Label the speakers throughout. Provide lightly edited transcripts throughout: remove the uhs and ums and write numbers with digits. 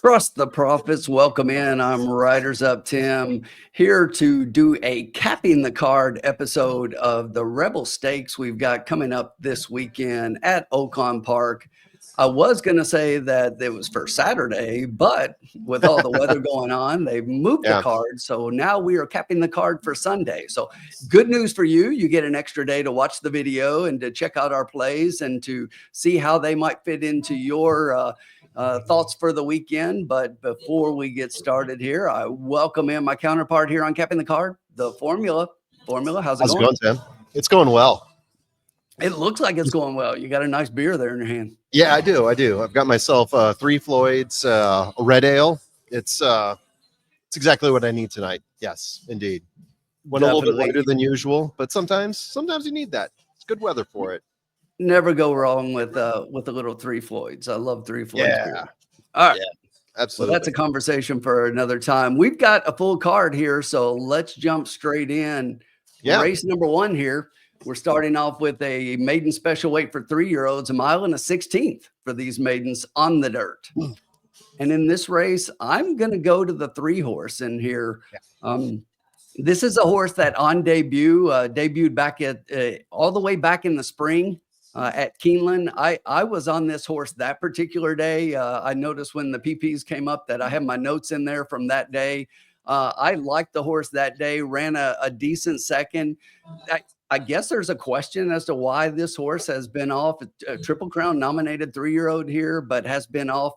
Speaker 1: Trust the profits. Welcome in. I'm Riders Up Tim, here to do a capping the card episode of the Rebel Stakes we've got coming up this weekend at Oaklawn Park. I was going to say that it was for Saturday, but with all the weather going on, they've moved the
Speaker 2: Yeah.
Speaker 1: card. So now we are capping the card for Sunday. So good news for you. You get an extra day to watch the video and to check out our plays and to see how they might fit into your thoughts for the weekend. But before we get started here, I welcome in my counterpart here on Capping the Card, the Formula. Formula, how's it
Speaker 2: How's it
Speaker 1: going?
Speaker 2: going, Tim? It's going well.
Speaker 1: It looks like it's going well. You got a nice beer there in your hand.
Speaker 2: Yeah, I do. I've got myself Three Floyds, a red ale. It's exactly what I need tonight. Yes, indeed. Went a little bit
Speaker 1: Definitely.
Speaker 2: lighter than usual, but sometimes you need that. It's good weather for it.
Speaker 1: Never go wrong with a little Three Floyds. I love Three Floyds
Speaker 2: Yeah.
Speaker 1: beer. All right. So
Speaker 2: Absolutely.
Speaker 1: that's a conversation for another time. We've got a full card here, so let's jump straight in.
Speaker 2: Yeah.
Speaker 1: Race number one here. We're starting off with a maiden special weight for 3-year-olds, a mile and a 16th for these maidens on the dirt. And in this race, I'm going to go to the 3-horse in here. This is a horse that on debut debuted back at all the way back in the spring at Keeneland. I was on this horse that particular day. I noticed when the PPs came up that I have my notes in there from that day. I liked the horse that day, ran a decent second. I guess there's a question as to why this horse has been off. A Triple Crown nominated 3-year-old here, but has been off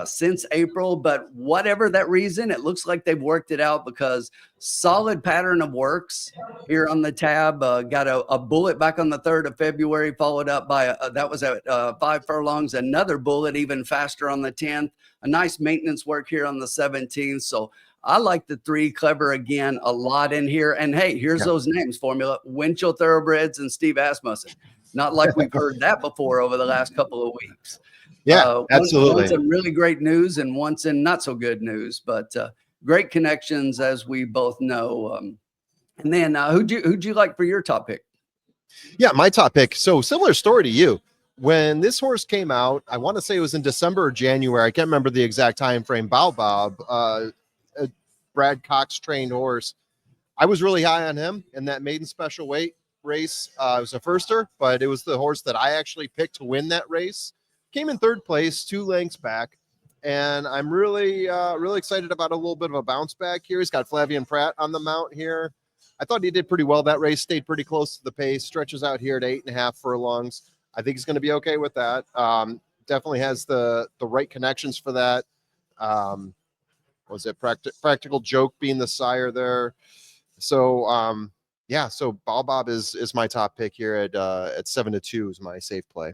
Speaker 1: since April. But whatever that reason, it looks like they've worked it out because solid pattern of works here on the tab. Got a bullet back on the 3rd of February, followed up by that was at 5 furlongs, another bullet even faster on the 10th. A nice maintenance work here on the 17th. So I like the 3 Clever again a lot in here. And hey, here's those names, Formula: Winchell Thoroughbreds and Steve Asmussen. Not like we've heard that before over the last couple of weeks.
Speaker 2: Yeah, absolutely.
Speaker 1: Once in really great news and once in not so good news, but great connections, as we both know. And then who'd you like for your top pick?
Speaker 2: Yeah, my top pick. So similar story to you. When this horse came out, I want to say it was in December or January. I can't remember the exact time frame. Baobab, a Brad Cox trained horse. I was really high on him in that maiden special weight race. It was a firster, but it was the horse that I actually picked to win that race. Came in 3rd place, 2 lengths back. And I'm really excited about a little bit of a bounce back here. He's got Flavian Pratt on the mount here. I thought he did pretty well that race, stayed pretty close to the pace, stretches out here at 8.5 furlongs. I think he's going to be okay with that. Definitely has the right connections for that. Was it Practical Joke being the sire there? So so Baobab is my top pick here at 7-2 is my safe play.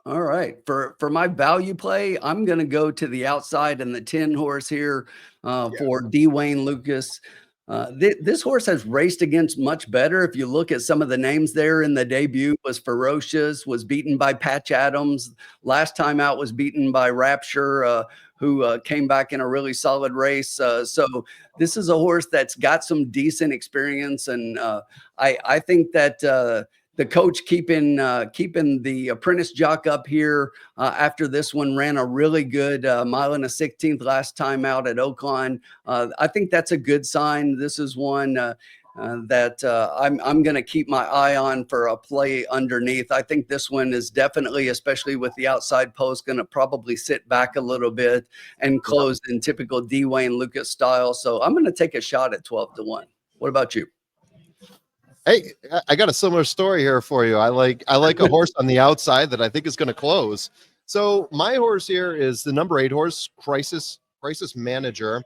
Speaker 1: All right. For my value play, I'm going to go to the outside and the 10 horse here for D. Wayne Lucas. This horse has raced against much better. If you look at some of the names there in the debut, was Ferocious, was beaten by Patch Adams. Last time out was beaten by Rapture, who came back in a really solid race. So this is a horse that's got some decent experience. And I think that the coach keeping the apprentice jock up here after this one ran a really good mile and a 16th last time out at Oaklawn. I think that's a good sign. This is one that I'm going to keep my eye on for a play underneath. I think this one is definitely, especially with the outside post, going to probably sit back a little bit and close in typical D. Wayne Lucas style. So I'm going to take a shot at 12-1. What about you?
Speaker 2: Hey, I got a similar story here for you. I like a horse on the outside that I think is going to close. So my horse here is the number 8 horse, Crisis Manager.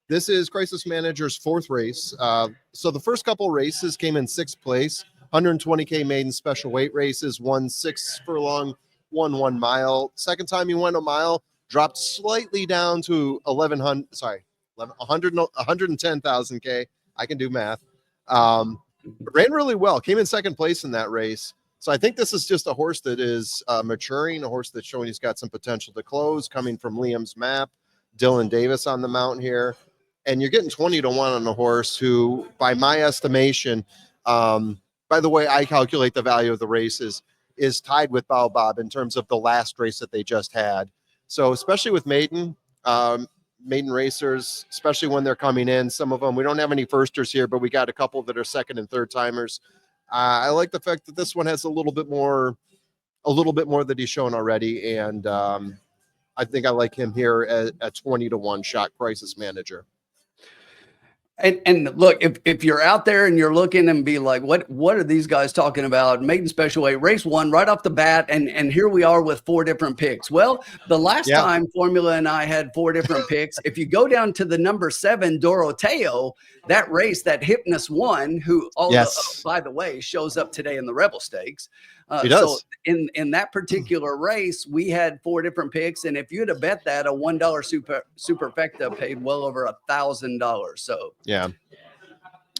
Speaker 2: This is Crisis Manager's 4th race. So the first couple races came in 6th place, 120K maiden special weight races, won 6 furlong, won 1 mile. Second time he won a mile, dropped slightly down to 110,000 K. I can do math. Ran really well, came in 2nd place in that race. So I think this is just a horse that is maturing, a horse that's showing he's got some potential to close, coming from Liam's Map, Dylan Davis on the mount here. And you're getting 20-1 on a horse who, by my estimation, by the way I calculate the value of the races, is tied with Baobab in terms of the last race that they just had. So especially with maiden, Maiden racers, especially when they're coming in. Some of them, we don't have any firsters here, but we got a couple that are second and third timers. I like the fact that this one has a little bit more that he's shown already. And I think I like him here at 20-1 shot crisis manager.
Speaker 1: And look, if you're out there and you're looking and be like, what are these guys talking about? Maiden special weight, race one right off the bat, and here we are with 4 different picks. Well, the last time Formula and I had 4 different picks. If you go down to the number 7 Doroteo, that race that Hypnus won, who by the way shows up today in the Rebel Stakes.
Speaker 2: He does.
Speaker 1: So in that particular race, we had 4 different picks, and if you'd have bet that, a $1 superfecta paid well over $1,000. So
Speaker 2: yeah,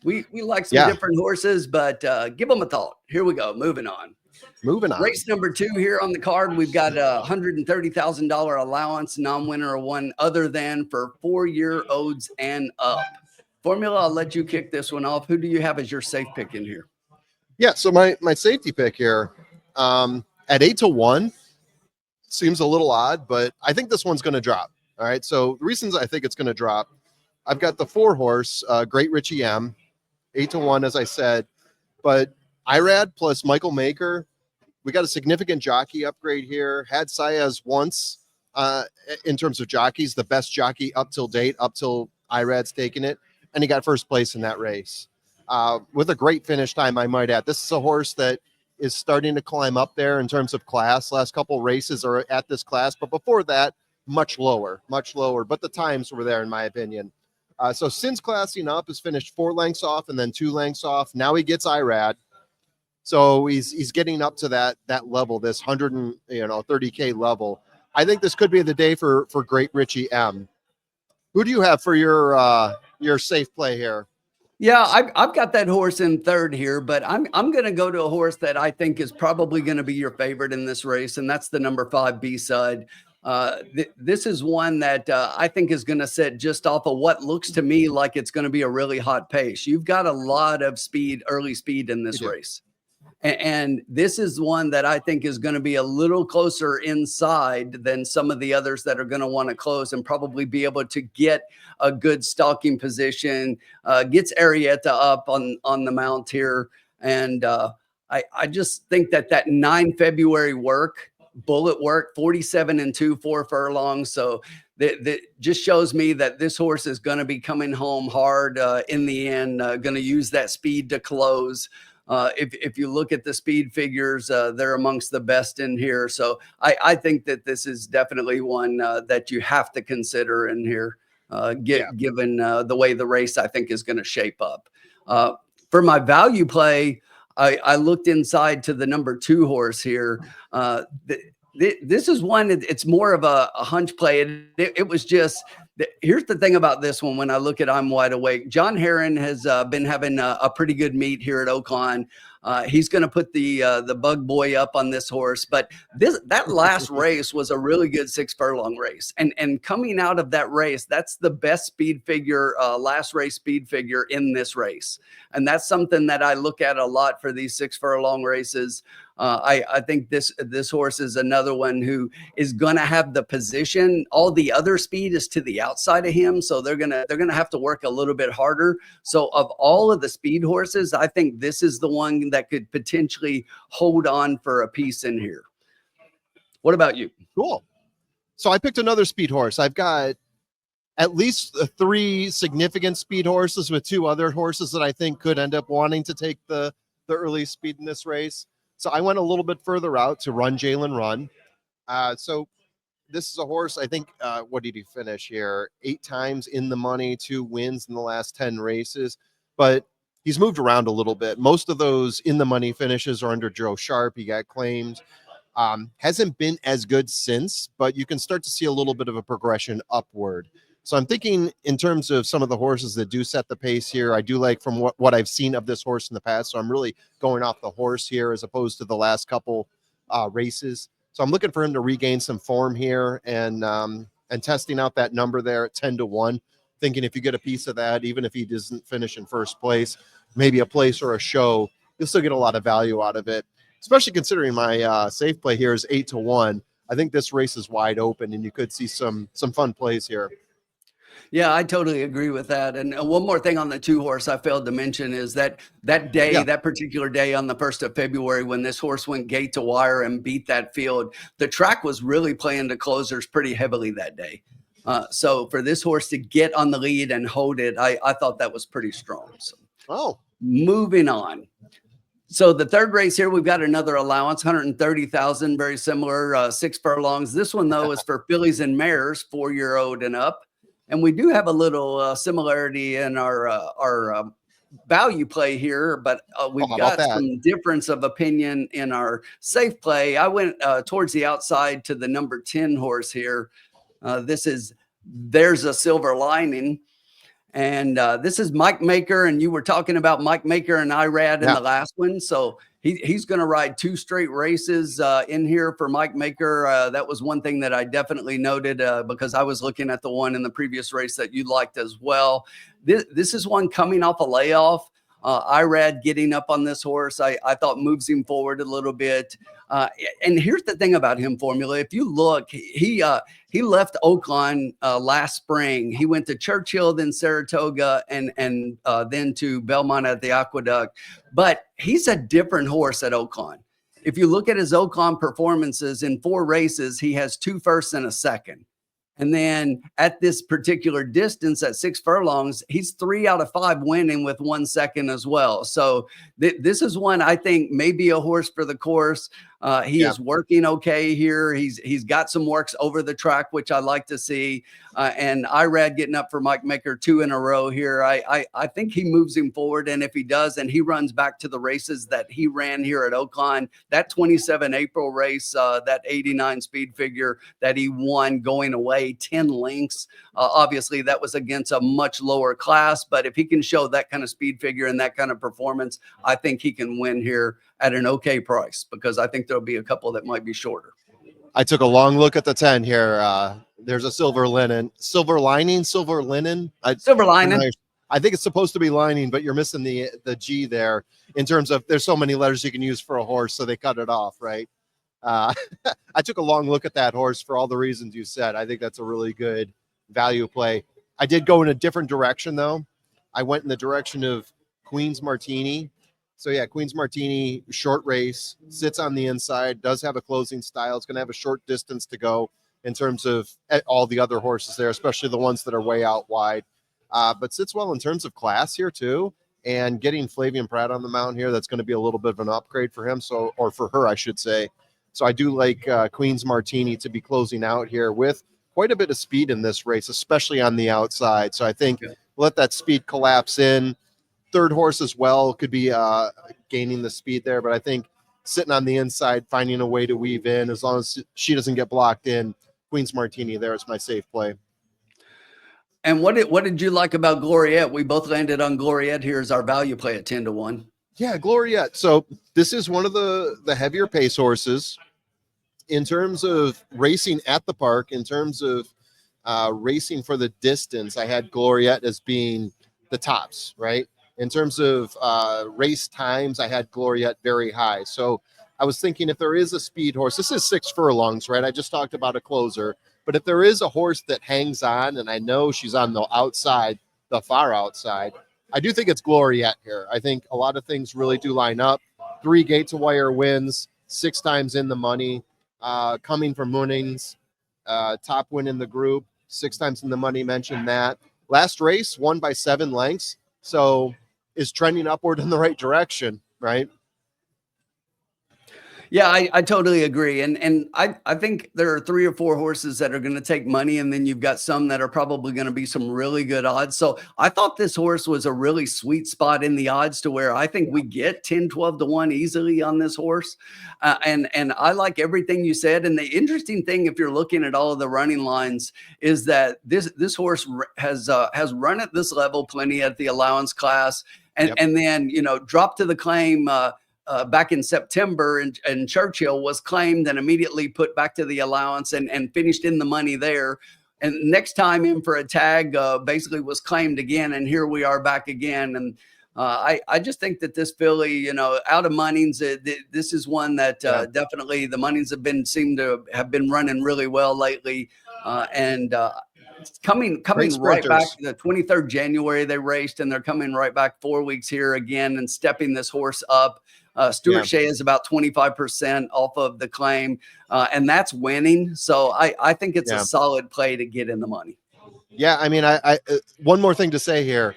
Speaker 1: we like some different horses, but give them a thought. Here we go. Moving on. Race number 2 here on the card. We've got a $130,000 allowance, non-winner of one other than for 4-year-olds and up. Formula, I'll let you kick this one off. Who do you have as your safe pick in here?
Speaker 2: Yeah, so my safety pick here at 8-1 seems a little odd, but I think this one's going to drop. All right, so the reasons I think it's going to drop, I've got the 4 horse, Great Richie M, 8-1, as I said, but Irad plus Michael Maker, we got a significant jockey upgrade here. Had Saez once in terms of jockeys, the best jockey up till date, up till Irad's taken it, and he got first place in that race. With a great finish time, I might add. This is a horse that is starting to climb up there in terms of class. Last couple races are at this class, but before that, much lower. But the times were there, in my opinion. So since classing up, has finished 4 lengths off and then 2 lengths off. Now he gets Irad. So he's getting up to that level, this 130K level. I think this could be the day for Great Richie M. Who do you have for your safe play here?
Speaker 1: Yeah, I've got that horse in third here, but I'm going to go to a horse that I think is probably going to be your favorite in this race, and that's the number 5 B-Side. This is one that I think is going to set just off of what looks to me like it's going to be a really hot pace. You've got a lot of speed, early speed in this race. And this is one that I think is going to be a little closer inside than some of the others that are going to want to close and probably be able to get a good stalking position, gets Arietta up on the mount here. And I just think that 9 February bullet work, 47-2, 4 furlongs. So that just shows me that this horse is going to be coming home hard in the end, going to use that speed to close. If you look at the speed figures, they're amongst the best in here. So I think that this is definitely one that you have to consider in here, given the way the race I think is going to shape up. For my value play, I looked inside to the number 2 horse here. This is one, it's more of a hunch play. It was just, here's the thing about this one. When I look at I'm Wide Awake, John Herron has been having a pretty good meet here at Oaklawn. He's going to put the bug boy up on this horse, but that last race was a really good 6 furlong race. And coming out of that race, that's the best speed figure, last race speed figure in this race. And that's something that I look at a lot for these 6 furlong races. I think this horse is another one who is going to have the position. All the other speed is to the outside of him, so they're gonna have to work a little bit harder. So of all of the speed horses, I think this is the one that could potentially hold on for a piece in here. What about you?
Speaker 2: Cool. So I picked another speed horse. I've got at least 3 significant speed horses with 2 other horses that I think could end up wanting to take the early speed in this race. So I went a little bit further out to Run Jalen Run. So this is a horse, I think, what did he finish here? 8 times in the money, 2 wins in the last 10 races. But he's moved around a little bit. Most of those in the money finishes are under Joe Sharp. He got claimed. Hasn't been as good since, but you can start to see a little bit of a progression upward. So I'm thinking in terms of some of the horses that do set the pace here, I do like from what I've seen of this horse in the past. So I'm really going off the horse here as opposed to the last couple races. So I'm looking for him to regain some form here and testing out that number there at 10-1, thinking if you get a piece of that, even if he doesn't finish in first place, maybe a place or a show, you'll still get a lot of value out of it, especially considering my safe play here is 8-1. I think this race is wide open, and you could see some fun plays here.
Speaker 1: Yeah, I totally agree with that. And one more thing on the 2-horse I failed to mention is that day,
Speaker 2: Yeah.
Speaker 1: that particular day on the 1st of February, when this horse went gate to wire and beat that field, the track was really playing to closers pretty heavily that day. So for this horse to get on the lead and hold it, I thought that was pretty strong. So moving on. So the third race here, we've got another allowance, 130,000, very similar, 6 furlongs. This one, though, is for fillies and mares, 4-year-old and up. And we do have a little similarity in our value play here, but we've got some difference of opinion in our safe play. I went towards the outside to the number 10 horse here. There's a Silver Lining. And this is Mike Maker, and you were talking about Mike Maker and Irad in the last one. So he's going to ride 2 straight races in here for Mike Maker. That was one thing that I definitely noted because I was looking at the one in the previous race that you liked as well. This is one coming off a layoff. Irad getting up on this horse, I thought moves him forward a little bit. And here's the thing about him, Formula. If you look, he left Oaklawn last spring. He went to Churchill, then Saratoga, and then to Belmont at the Aqueduct. But he's a different horse at Oaklawn. If you look at his Oaklawn performances in 4 races, he has 2 firsts and a second. And then at this particular distance at 6 furlongs, he's 3 out of 5 winning with 1 second as well. So this is one I think may be a horse for the course. He is working okay here. He's got some works over the track, which I like to see. And Irad getting up for Mike Maker 2 in a row here. I think he moves him forward. And if he does, and he runs back to the races that he ran here at Oaklawn, that 27 April race, that 89 speed figure that he won going away 10 lengths. Obviously, that was against a much lower class. But if he can show that kind of speed figure and that kind of performance, I think he can win here at an okay price, because I think there'll be a couple that might be shorter.
Speaker 2: I took a long look at the 10 here. There's a Silver Lining. Silver Lining. I think it's supposed to be lining, but you're missing the G there in terms of there's so many letters you can use for a horse, so they cut it off, right? I took a long look at that horse for all the reasons you said. I think that's a really good value play. I did go in a different direction, though. I went in the direction of Queen's Martini. So yeah, Queen's Martini, short race, sits on the inside, does have a closing style. It's going to have a short distance to go in terms of all the other horses there, especially the ones that are way out wide. But sits well in terms of class here too. And getting Flavian Pratt on the mount here, that's going to be a little bit of an upgrade for him. So, or for her, I should say. So I do like Queen's Martini to be closing out here with quite a bit of speed in this race, especially on the outside. So I think let that speed collapse in. Third horse as well could be gaining the speed there, but I think sitting on the inside, finding a way to weave in, as long as she doesn't get blocked in, Queen's Martini there is my safe play.
Speaker 1: And what did you like about Gloriette? We both landed on Gloriette here as our value play at 10-1.
Speaker 2: Yeah, Gloriette. So this is one of the heavier pace horses in terms of racing at the park. In terms of racing for the distance, I had Gloriette as being the tops, right? In terms of race times, I had Gloriette very high. So I was thinking if there is a speed horse, this is 6 furlongs, right? I just talked about a closer. But if there is a horse that hangs on, and I know she's on the outside, the far outside, I do think it's Gloriette here. I think a lot of things really do line up. 3 gate-to-wire wins, 6 times in the money, coming from Moonings, top win in the group, 6 times in the money, mentioned that. Last race, won by 7 lengths. So is trending upward in the right direction, right?
Speaker 1: Yeah, I totally agree. And I think there are 3 or 4 horses that are going to take money, and then you've got some that are probably going to be some really good odds. So I thought this horse was a really sweet spot in the odds to where I think we get 10-12-1 easily on this horse. And I like everything you said. And the interesting thing, if you're looking at all of the running lines, is that this horse has run at this level plenty at the allowance class, and then, dropped to the claim back in September, and Churchill was claimed and immediately put back to the allowance and finished in the money there. And next time in for a tag, basically was claimed again. And here we are back again. And I just think that this filly, you know, out of Munnings, this is one that definitely the Munnings seem to have been running really well lately, and coming right back. The 23rd January they raced, and they're coming right back 4 weeks here again and stepping this horse up. Stuart Shea is about 25% off of the claim, and that's winning. So I think it's a solid play to get in the money.
Speaker 2: Yeah, I mean, I one more thing to say here.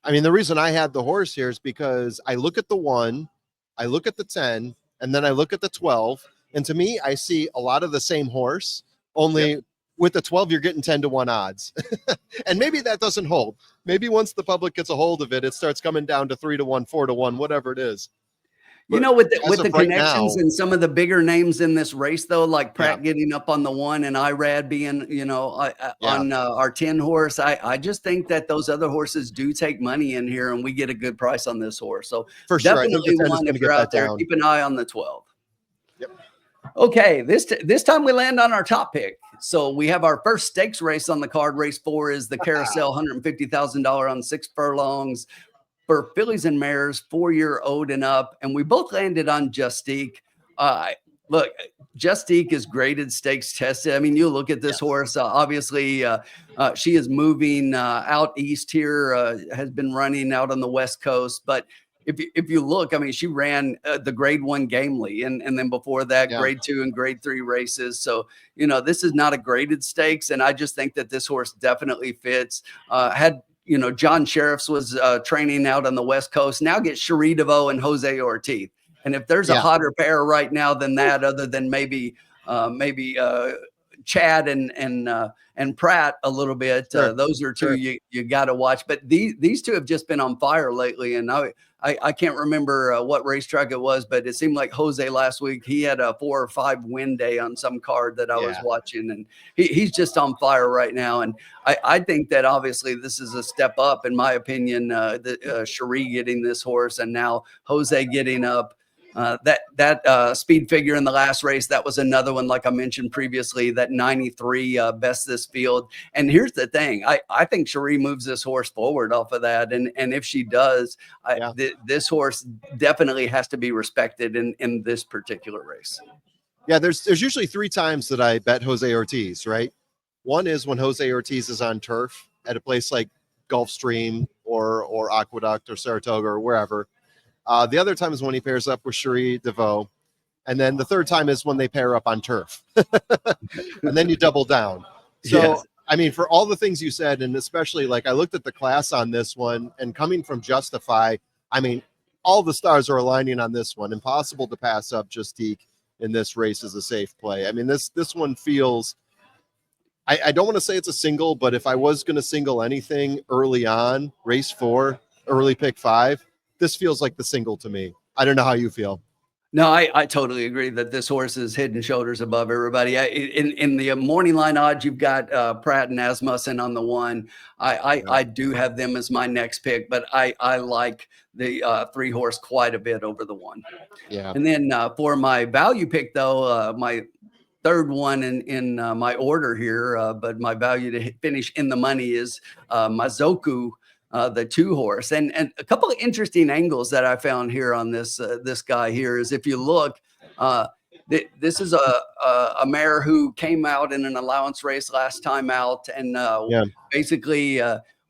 Speaker 2: I mean, the reason I had the horse here is because I look at the 1, I look at the 10, and then I look at the 12. And to me, I see a lot of the same horse, only with the 12, you're getting 10-1 odds. And maybe that doesn't hold. Maybe once the public gets a hold of it, it starts coming down to 3-1, 4-1, whatever it is.
Speaker 1: You know, with the connections and some of the bigger names in this race, though, like Pratt getting up on the 1 and Irad being, you know, on our 10 horse, I just think that those other horses do take money in here, and we get a good price on this horse. So
Speaker 2: for sure,
Speaker 1: definitely one if you're out there, keep an eye on the 12. Yep. Okay, this time we land on our top pick. So we have our first stakes race on the card. Race 4 is the Carousel, $150,000 on 6 furlongs. For fillies and mares, 4-year-old and up, and we both landed on Justique. Look, Justique is graded stakes tested. I mean, you look at this horse. Obviously, she is moving out east here. Has been running out on the West Coast, but if you look, I mean, she ran the Grade 1 Gamely, and then before that, Grade 2 and Grade 3 races. So you know, this is not a graded stakes, and I just think that this horse definitely fits. You know, John Sheriffs was training out on the West Coast. Now get Cherie DeVoe and Jose Ortiz. And if there's a hotter pair right now than that, other than maybe Chad and Pratt a little bit, those are two you got to watch. But these two have just been on fire lately. And I can't remember what racetrack it was, but it seemed like Jose last week, he had a 4 or 5 win day on some card that I was watching, and he's just on fire right now. And I think that obviously this is a step up, in my opinion, Cherie getting this horse, and now Jose getting up. That speed figure in the last race, that was another one, like I mentioned previously, that 93 best this field. And here's the thing, I think Cherie moves this horse forward off of that, and if she does, this horse definitely has to be respected in this particular race.
Speaker 2: Yeah, there's usually 3 times that I bet Jose Ortiz, right? One is when Jose Ortiz is on turf at a place like Gulfstream or Aqueduct or Saratoga or wherever. The other time is when he pairs up with Cherie DeVoe. And then the third time is when they pair up on turf. And then you double down. So, I mean, for all the things you said, and especially like I looked at the class on this one, and coming from Justify, I mean, all the stars are aligning on this one. Impossible to pass up Justique in this race as a safe play. I mean, this one feels, I don't want to say it's a single, but if I was going to single anything early on, race 4, early pick 5, this feels like the single to me. I don't know how you feel.
Speaker 1: No, I totally agree that this horse is head and shoulders above everybody. In the morning line odds, you've got Pratt and Asmussen on the 1. I do have them as my next pick, but I like the 3 horse quite a bit over the 1.
Speaker 2: Yeah. And
Speaker 1: then for my value pick, though, my third one in my order here, but my value to finish in the money is Mazoku. The 2 horse, and a couple of interesting angles that I found here on this guy here is, if you look, this is a mare who came out in an allowance race last time out, and basically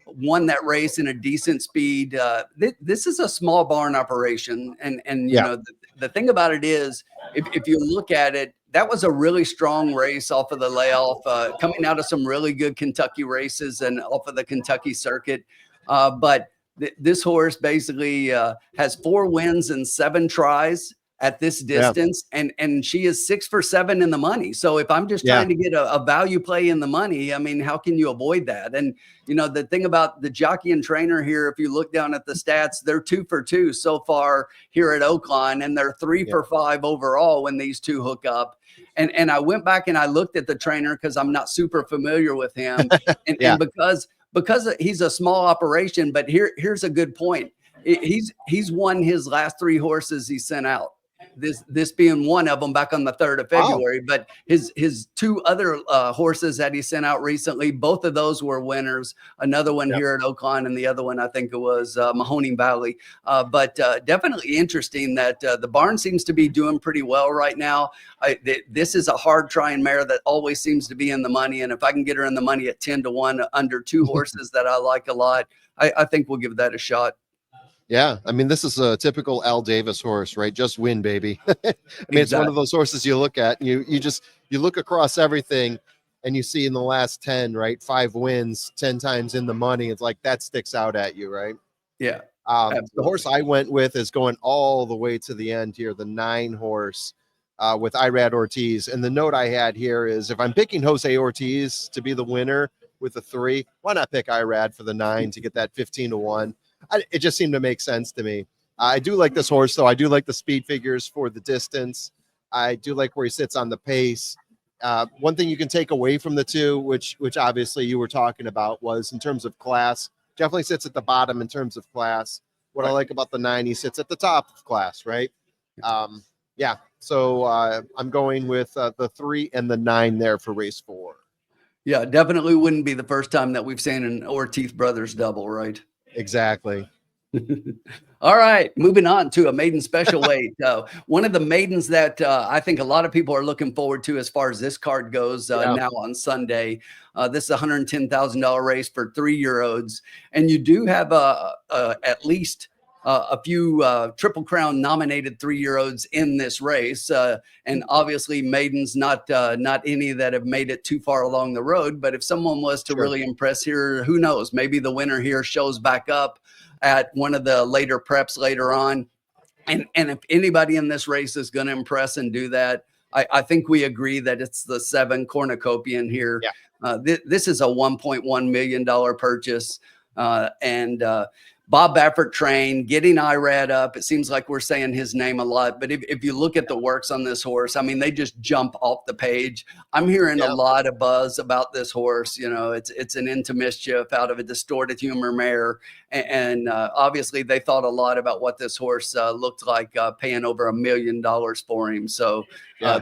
Speaker 1: won that race in a decent speed. This is a small barn operation, and you know the thing about it is, if you look at it, that was a really strong race off of the layoff, coming out of some really good Kentucky races and off of the Kentucky circuit. But this horse basically has 4 wins and 7 tries at this distance, and she is 6 for 7 in the money. So if I'm just trying to get a value play in the money, I mean, how can you avoid that? And you know, the thing about the jockey and trainer here, if you look down at the stats, they're 2 for 2 so far here at Oaklawn, and they're 3 for 5 overall when these 2 hook up. And I went back and I looked at the trainer because I'm not super familiar with him, and because he's a small operation. But here's a good point. He's won his last 3 horses he sent out. this being one of them back on the 3rd of
Speaker 2: Wow.
Speaker 1: February. But his two other horses that he sent out recently, both of those were winners. Another one
Speaker 2: Yep.
Speaker 1: here at Oaklawn, and the other one I think it was Mahoning Valley. But definitely interesting that the barn seems to be doing pretty well right now. This is a hard trying mare that always seems to be in the money, and if I can get her in the money at 10-1 under two horses that I like a lot, I think we'll give that a shot.
Speaker 2: Yeah, I mean, this is a typical Al Davis horse, right? Just win, baby. I mean, it's one of those horses you look at, and you look across everything, and you see in the last 10, right, 5 wins, 10 times in the money. It's like that sticks out at you, right?
Speaker 1: Yeah.
Speaker 2: The horse I went with is going all the way to the end here, the 9 horse with Irad Ortiz. And the note I had here is, if I'm picking Jose Ortiz to be the winner with the 3, why not pick Irad for the 9 to get that 15-1? It just seemed to make sense to me. I do like this horse, though. I do like the speed figures for the distance. I do like where he sits on the pace. One thing you can take away from the 2, which obviously you were talking about, was in terms of class. Definitely sits at the bottom in terms of class. What I like about the 9, he sits at the top of class, right? Yeah. So I'm going with the 3 and the 9 there for race 4.
Speaker 1: Yeah, definitely wouldn't be the first time that we've seen an Ortiz brothers double, right?
Speaker 2: Exactly.
Speaker 1: All right, moving on to a maiden special weight. One of the maidens that I think a lot of people are looking forward to as far as this card goes now on Sunday. This is a $110,000 race for 3-year-olds, and you do have at least a few Triple Crown nominated 3-year-olds in this race, and obviously maidens, not any that have made it too far along the road. But if someone was to really impress here, who knows? Maybe the winner here shows back up at one of the later preps later on. And if anybody in this race is going to impress and do that, I think we agree that it's the 7 Cornucopian here.
Speaker 2: Yeah.
Speaker 1: This is a $1.1 million purchase. Bob Baffert trained, getting Irad up. It seems like we're saying his name a lot, but if you look at the works on this horse, I mean, they just jump off the page. I'm hearing a lot of buzz about this horse. You know, it's an Into Mischief out of a Distorted Humor mare. And obviously they thought a lot about what this horse looked like, paying over $1 million for him. So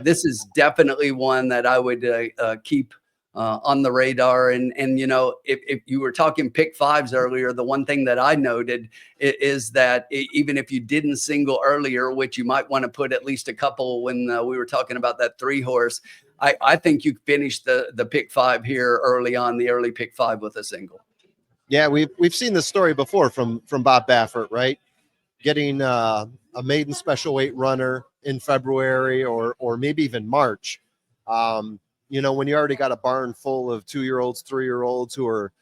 Speaker 1: this is definitely one that I would keep on the radar. And you know, if you were talking pick 5s earlier, the one thing that I noted is that even if you didn't single earlier, which you might want to put at least a couple when we were talking about that 3 horse, I think you finished the pick 5 here early on, the early pick 5 with a single.
Speaker 2: Yeah, we've seen this story before from Bob Baffert, right? Getting a maiden special weight runner in February or maybe even March. You know, when you already got a barn full of 2-year-olds, 3-year-olds who are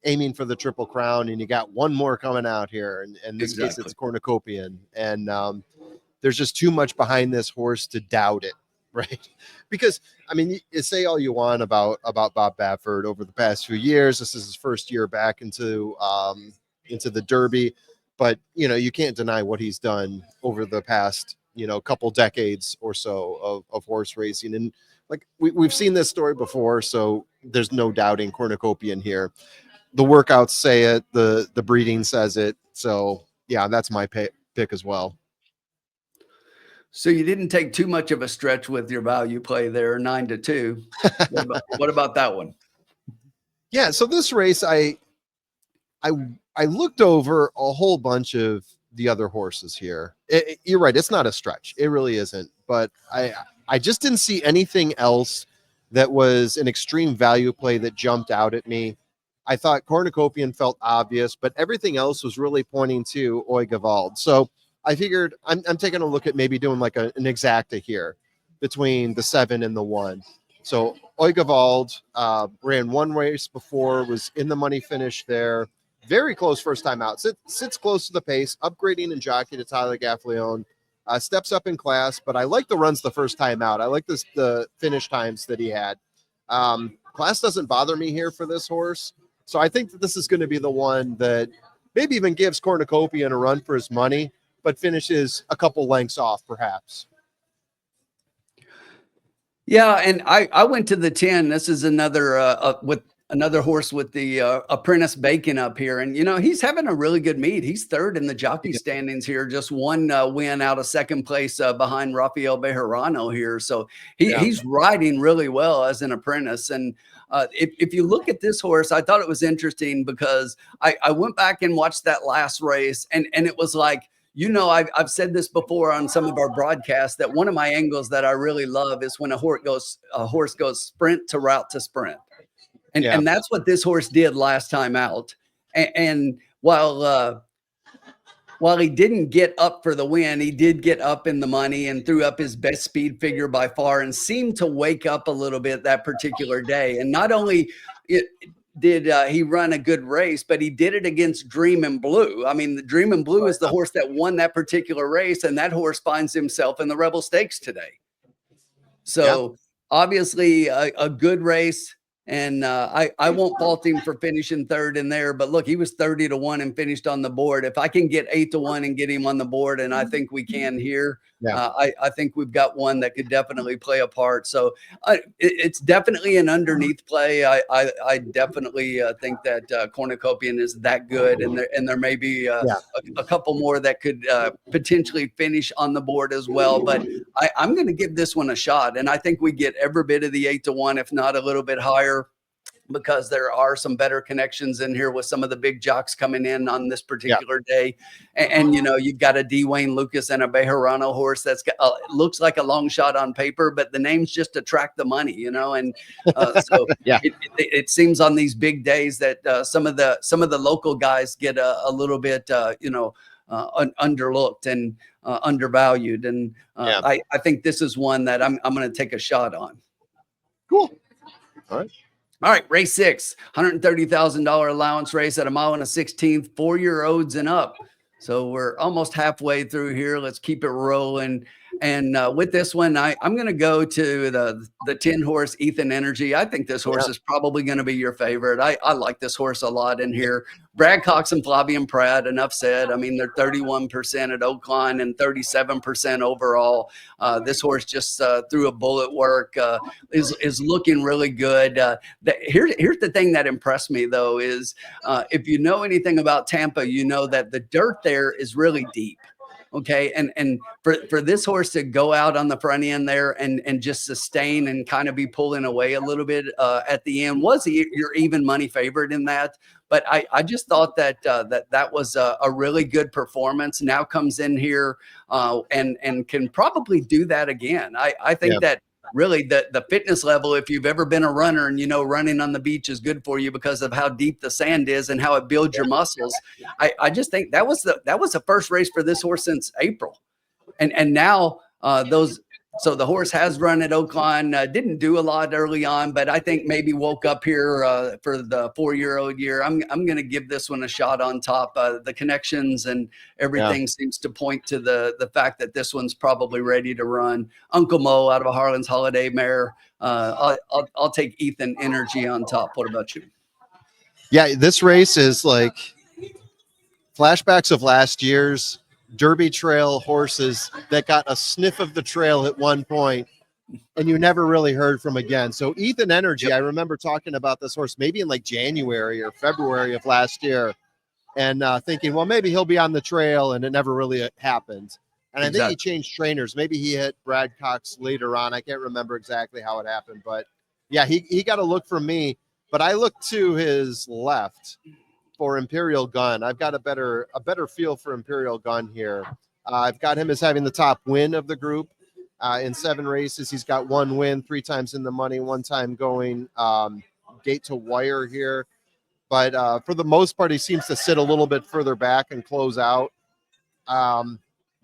Speaker 2: aiming for the Triple Crown, and you got one more coming out here, and in this case it's Cornucopian, and there's just too much behind this horse to doubt it, right? Because I mean, you say all you want about Bob Baffert over the past few years. This is his first year back into the Derby, but you know, you can't deny what he's done over the past couple decades or so of horse racing. And like we've seen this story before, so there's no doubting Cornucopian here. The workouts say it, the breeding says it. So yeah, that's my pick as well.
Speaker 1: So you didn't take too much of a stretch with your value play there, 9-2. What about that one?
Speaker 2: Yeah, so this race, I looked over a whole bunch of the other horses here. You're right, it's not a stretch. It really isn't. But I just didn't see anything else that was an extreme value play that jumped out at me. I thought Cornucopian felt obvious, but everything else was really pointing to Oigavald. So I figured I'm taking a look at maybe doing like an exacta here between the 7 and the 1. So Oigavald ran one race before, was in the money finish there. Very close first time out. Sits close to the pace, upgrading in jockey to Tyler Gaffleone. Steps up in class, but I like the runs the first time out. I like the finish times that he had. Class doesn't bother me here for this horse. So I think that this is going to be the one that maybe even gives Cornucopian a run for his money, but finishes a couple lengths off, perhaps.
Speaker 1: Yeah, and I went to the 10. This is another with Another horse with the apprentice Bacon up here. And, he's having a really good meet. He's third in the jockey standings here, just one win out of second place behind Rafael Bejarano here. So he's riding really well as an apprentice. And if you look at this horse, I thought it was interesting because I went back and watched that last race, and it was like, I've said this before on some of our broadcasts that one of my angles that I really love is when a horse goes sprint to route to sprint. And that's what this horse did last time out. And while he didn't get up for the win, he did get up in the money and threw up his best speed figure by far and seemed to wake up a little bit that particular day. And not only did he run a good race, but he did it against Dream and Blue. I mean, the Dream and Blue is the horse that won that particular race, and that horse finds himself in the Rebel Stakes today. So obviously a good race. And I won't fault him for finishing third in there, but look, he was 30-1 and finished on the board. If I can get 8-1 and get him on the board, and I think we can here, I think we've got one that could definitely play a part. So it's definitely an underneath play. I definitely think that Cornucopian is that good, and there may be a couple more that could potentially finish on the board as well. But I'm going to give this one a shot, and I think we get every bit of the 8-1, if not a little bit higher, because there are some better connections in here with some of the big jocks coming in on this particular day. And you've got a Dwayne Lucas and a Bejarano horse that's got looks like a long shot on paper, but the names just attract the money, and so it seems on these big days that some of the local guys get a little bit underlooked and undervalued. And I think this is one that I'm going to take a shot on.
Speaker 2: Cool.
Speaker 1: All right, race 6, $130,000 allowance race at 1 1/16, 4-year-olds and up. So we're almost halfway through here. Let's keep it rolling. And with this one, I'm going to go to the 10 horse Ethan Energy. I think this horse is probably going to be your favorite. I like this horse a lot in here. Brad Cox and Flavian Pratt, enough said. I mean, they're 31% at Oaklawn and 37% overall. This horse just through a bullet work is looking really good. Here's the thing that impressed me, though, is if you know anything about Tampa, you know that the dirt there is really deep. Okay. And for this horse to go out on the front end there and just sustain and kind of be pulling away a little bit at the end, was your even money favorite in that. But I just thought that that was a really good performance. Now comes in here and can probably do that again. I think that really the fitness level, if you've ever been a runner and running on the beach is good for you because of how deep the sand is and how it builds your muscles. I just think that was the first race for this horse since April. And now so the horse has run at Oaklawn, didn't do a lot early on, but I think maybe woke up here for the 4-year-old year. I'm going to give this one a shot on top. The connections and everything seems to point to the fact that this one's probably ready to run. Uncle Mo out of a Harlan's Holiday mare. I'll take Ethan Energy on top. What about you?
Speaker 2: Yeah, this race is like flashbacks of last year's Derby Trail horses that got a sniff of the trail at one point and you never really heard from again. So Ethan Energy, I remember talking about this horse maybe in like January or February of last year and thinking, well, maybe he'll be on the trail, and it never really happened. And I think he changed trainers. Maybe he hit Brad Cox later on. I can't remember exactly how it happened, but yeah, he got a look from me, but I looked to his left for Imperial Gun. I've got a better feel for Imperial Gun here. I've got him as having the top win of the group in 7 races. He's got 1 win, 3 times in the money, 1 time going gate to wire here. But for the most part, he seems to sit a little bit further back and close out.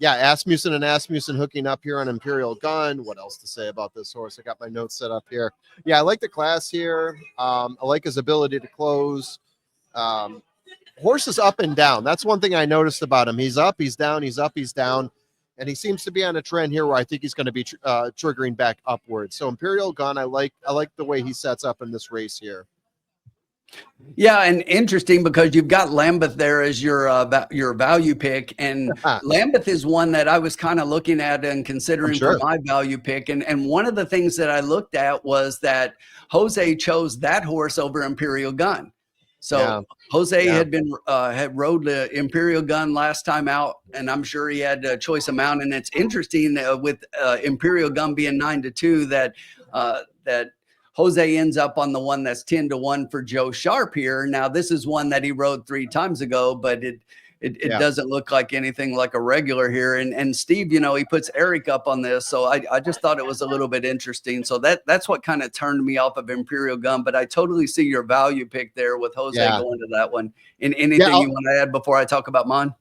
Speaker 2: Asmussen and Asmussen hooking up here on Imperial Gun. What else to say about this horse? I got my notes set up here. Yeah, I like the class here. I like his ability to close. Horse is up and down. That's one thing I noticed about him. He's up, he's down, he's up, he's down. And he seems to be on a trend here where I think he's going to be triggering back upwards. So Imperial Gun, I like the way he sets up in this race here.
Speaker 1: Yeah, and interesting because you've got Lambeth there as your value pick, and Lambeth is one that I was kind of looking at and
Speaker 2: I'm
Speaker 1: considering for
Speaker 2: sure.
Speaker 1: my value pick. And one of the things that I looked at was that Jose chose that horse over Imperial Gun. So
Speaker 2: Yeah.
Speaker 1: Jose
Speaker 2: Yeah.
Speaker 1: had rode the Imperial Gun last time out, and I'm sure he had a choice amount. And it's interesting with Imperial Gun being 9-2 that Jose ends up on the one that's 10-1 for Joe Sharp here. Now, this is one that he rode 3 times ago, but it
Speaker 2: Yeah.
Speaker 1: doesn't look like anything like a regular here. And Steve, he puts Eric up on this. So I just thought it was a little bit interesting. So that's what kind of turned me off of Imperial Gun. But I totally see your value pick there with Jose going to that one. And anything you want to add before I talk about mine?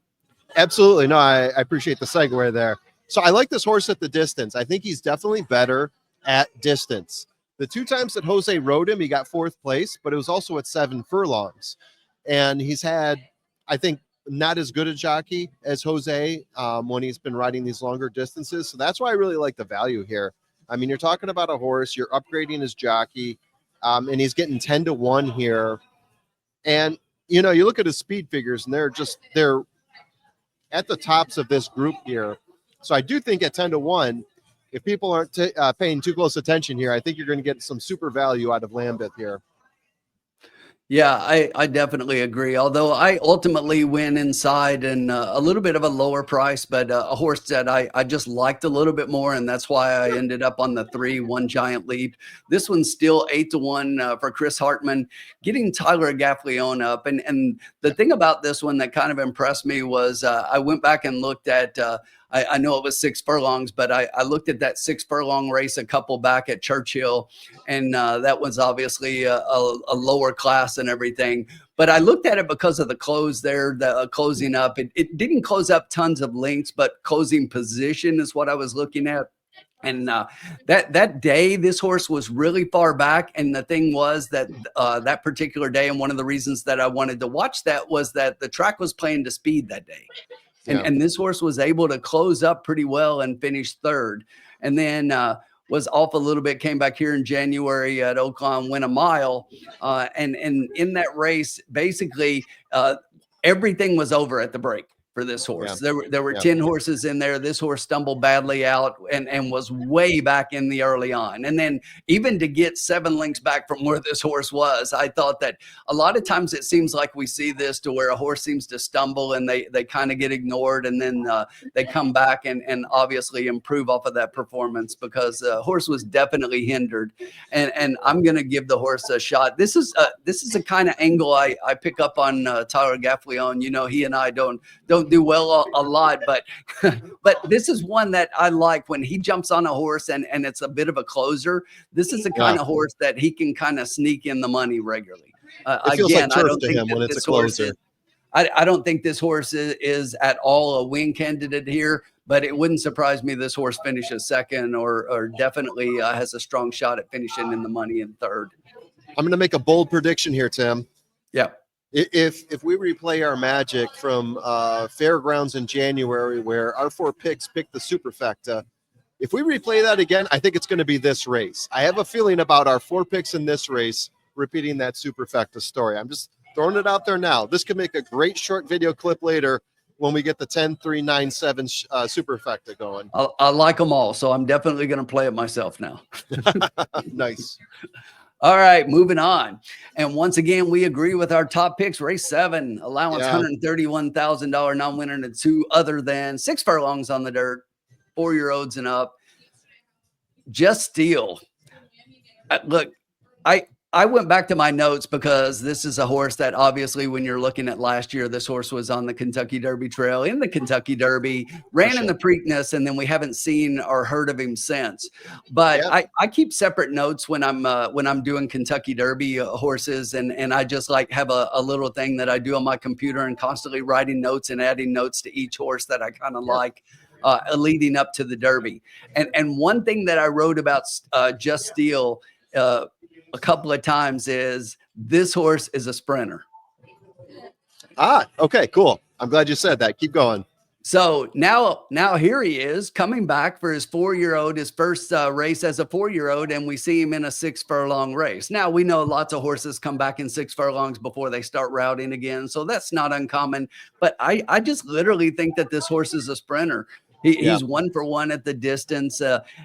Speaker 2: Absolutely. No, I appreciate the segue there. So I like this horse at the distance. I think he's definitely better at distance. The 2 times that Jose rode him, he got 4th place, but it was also at 7 furlongs. And he's had, I think, not as good a jockey as Jose when he's been riding these longer distances. So that's why I really like the value here. I mean, you're talking about a horse, you're upgrading his jockey, and he's getting 10-1 here. And, you look at his speed figures, and they're at the tops of this group here. So I do think at 10-1, if people aren't paying too close attention here, I think you're going to get some super value out of Lambeth here.
Speaker 1: Yeah, I definitely agree. Although I ultimately went inside and a little bit of a lower price, but a horse that I just liked a little bit more, and that's why I ended up on the 3 One Giant Leap. This one's still 8-1 for Chris Hartman, getting Tyler Gaffleone up. And the thing about this one that kind of impressed me was I went back and looked at. I know it was 6 furlongs, but I looked at that 6 furlong race a couple back at Churchill, and that was obviously a lower class and everything. But I looked at it because of the close there, the closing up. It didn't close up tons of lengths, but closing position is what I was looking at. And that day, this horse was really far back. And the thing was that that particular day, and one of the reasons that I wanted to watch that was that the track was playing to speed that day. And this horse was able to close up pretty well and finish 3rd. And then was off a little bit, came back here in January at Oaklawn, went a mile. And in that race, basically, everything was over at the break for this horse. There were 10 horses in there. This horse stumbled badly out and was way back in the early on. And then even to get 7 lengths back from where this horse was, I thought that a lot of times it seems like we see this to where a horse seems to stumble and they kind of get ignored, and then they come back and obviously improve off of that performance, because the horse was definitely hindered. And I'm going to give the horse a shot. This is a kind of angle I pick up on Tyler Gaffleone. He and I don't do well a lot, but this is one that I like when he jumps on a horse and it's a bit of a closer. This is the kind of horse that he can kind of sneak in the money regularly.
Speaker 2: It feels
Speaker 1: Again,
Speaker 2: like turf to him when it's a closer.
Speaker 1: I don't think this horse is at all a win candidate here, but it wouldn't surprise me this horse finishes 2nd or definitely has a strong shot at finishing in the money in 3rd.
Speaker 2: I'm going to make a bold prediction here, Tim.
Speaker 1: Yeah.
Speaker 2: If we replay our magic from Fairgrounds in January, where our 4 picks picked the superfecta, if we replay that again, I think it's going to be this race. I have a feeling about our 4 picks in this race repeating that superfecta story. I'm just throwing it out there now. This could make a great short video clip later when we get the 10-3-9-7 superfecta going.
Speaker 1: I like them all, so I'm definitely going to play it myself now.
Speaker 2: Nice.
Speaker 1: All right, moving on. And once again, we agree with our top picks. Race 7, allowance $131,000 non-winner to 2 other than 6 furlongs on the dirt, 4-year-olds and up. Just Steal. Look, I went back to my notes because this is a horse that obviously when you're looking at last year, this horse was on the Kentucky Derby trail in the Kentucky Derby, ran in the Preakness, and then we haven't seen or heard of him since. But I keep separate notes when I'm doing Kentucky Derby horses, and I just like have a little thing that I do on my computer and constantly writing notes and adding notes to each horse that I kind of like leading up to the Derby. And one thing that I wrote about Just Steal a couple of times is this horse is a sprinter.
Speaker 2: Okay, cool. I'm glad you said that. Keep going.
Speaker 1: So now here he is coming back for his 4-year-old, his first race as a 4-year-old, and we see him in a 6 furlong race. Now we know lots of horses come back in 6 furlongs before they start routing again, so that's not uncommon. But I just literally think that this horse is a sprinter.
Speaker 2: Yeah.
Speaker 1: He's 1 for 1 at the distance.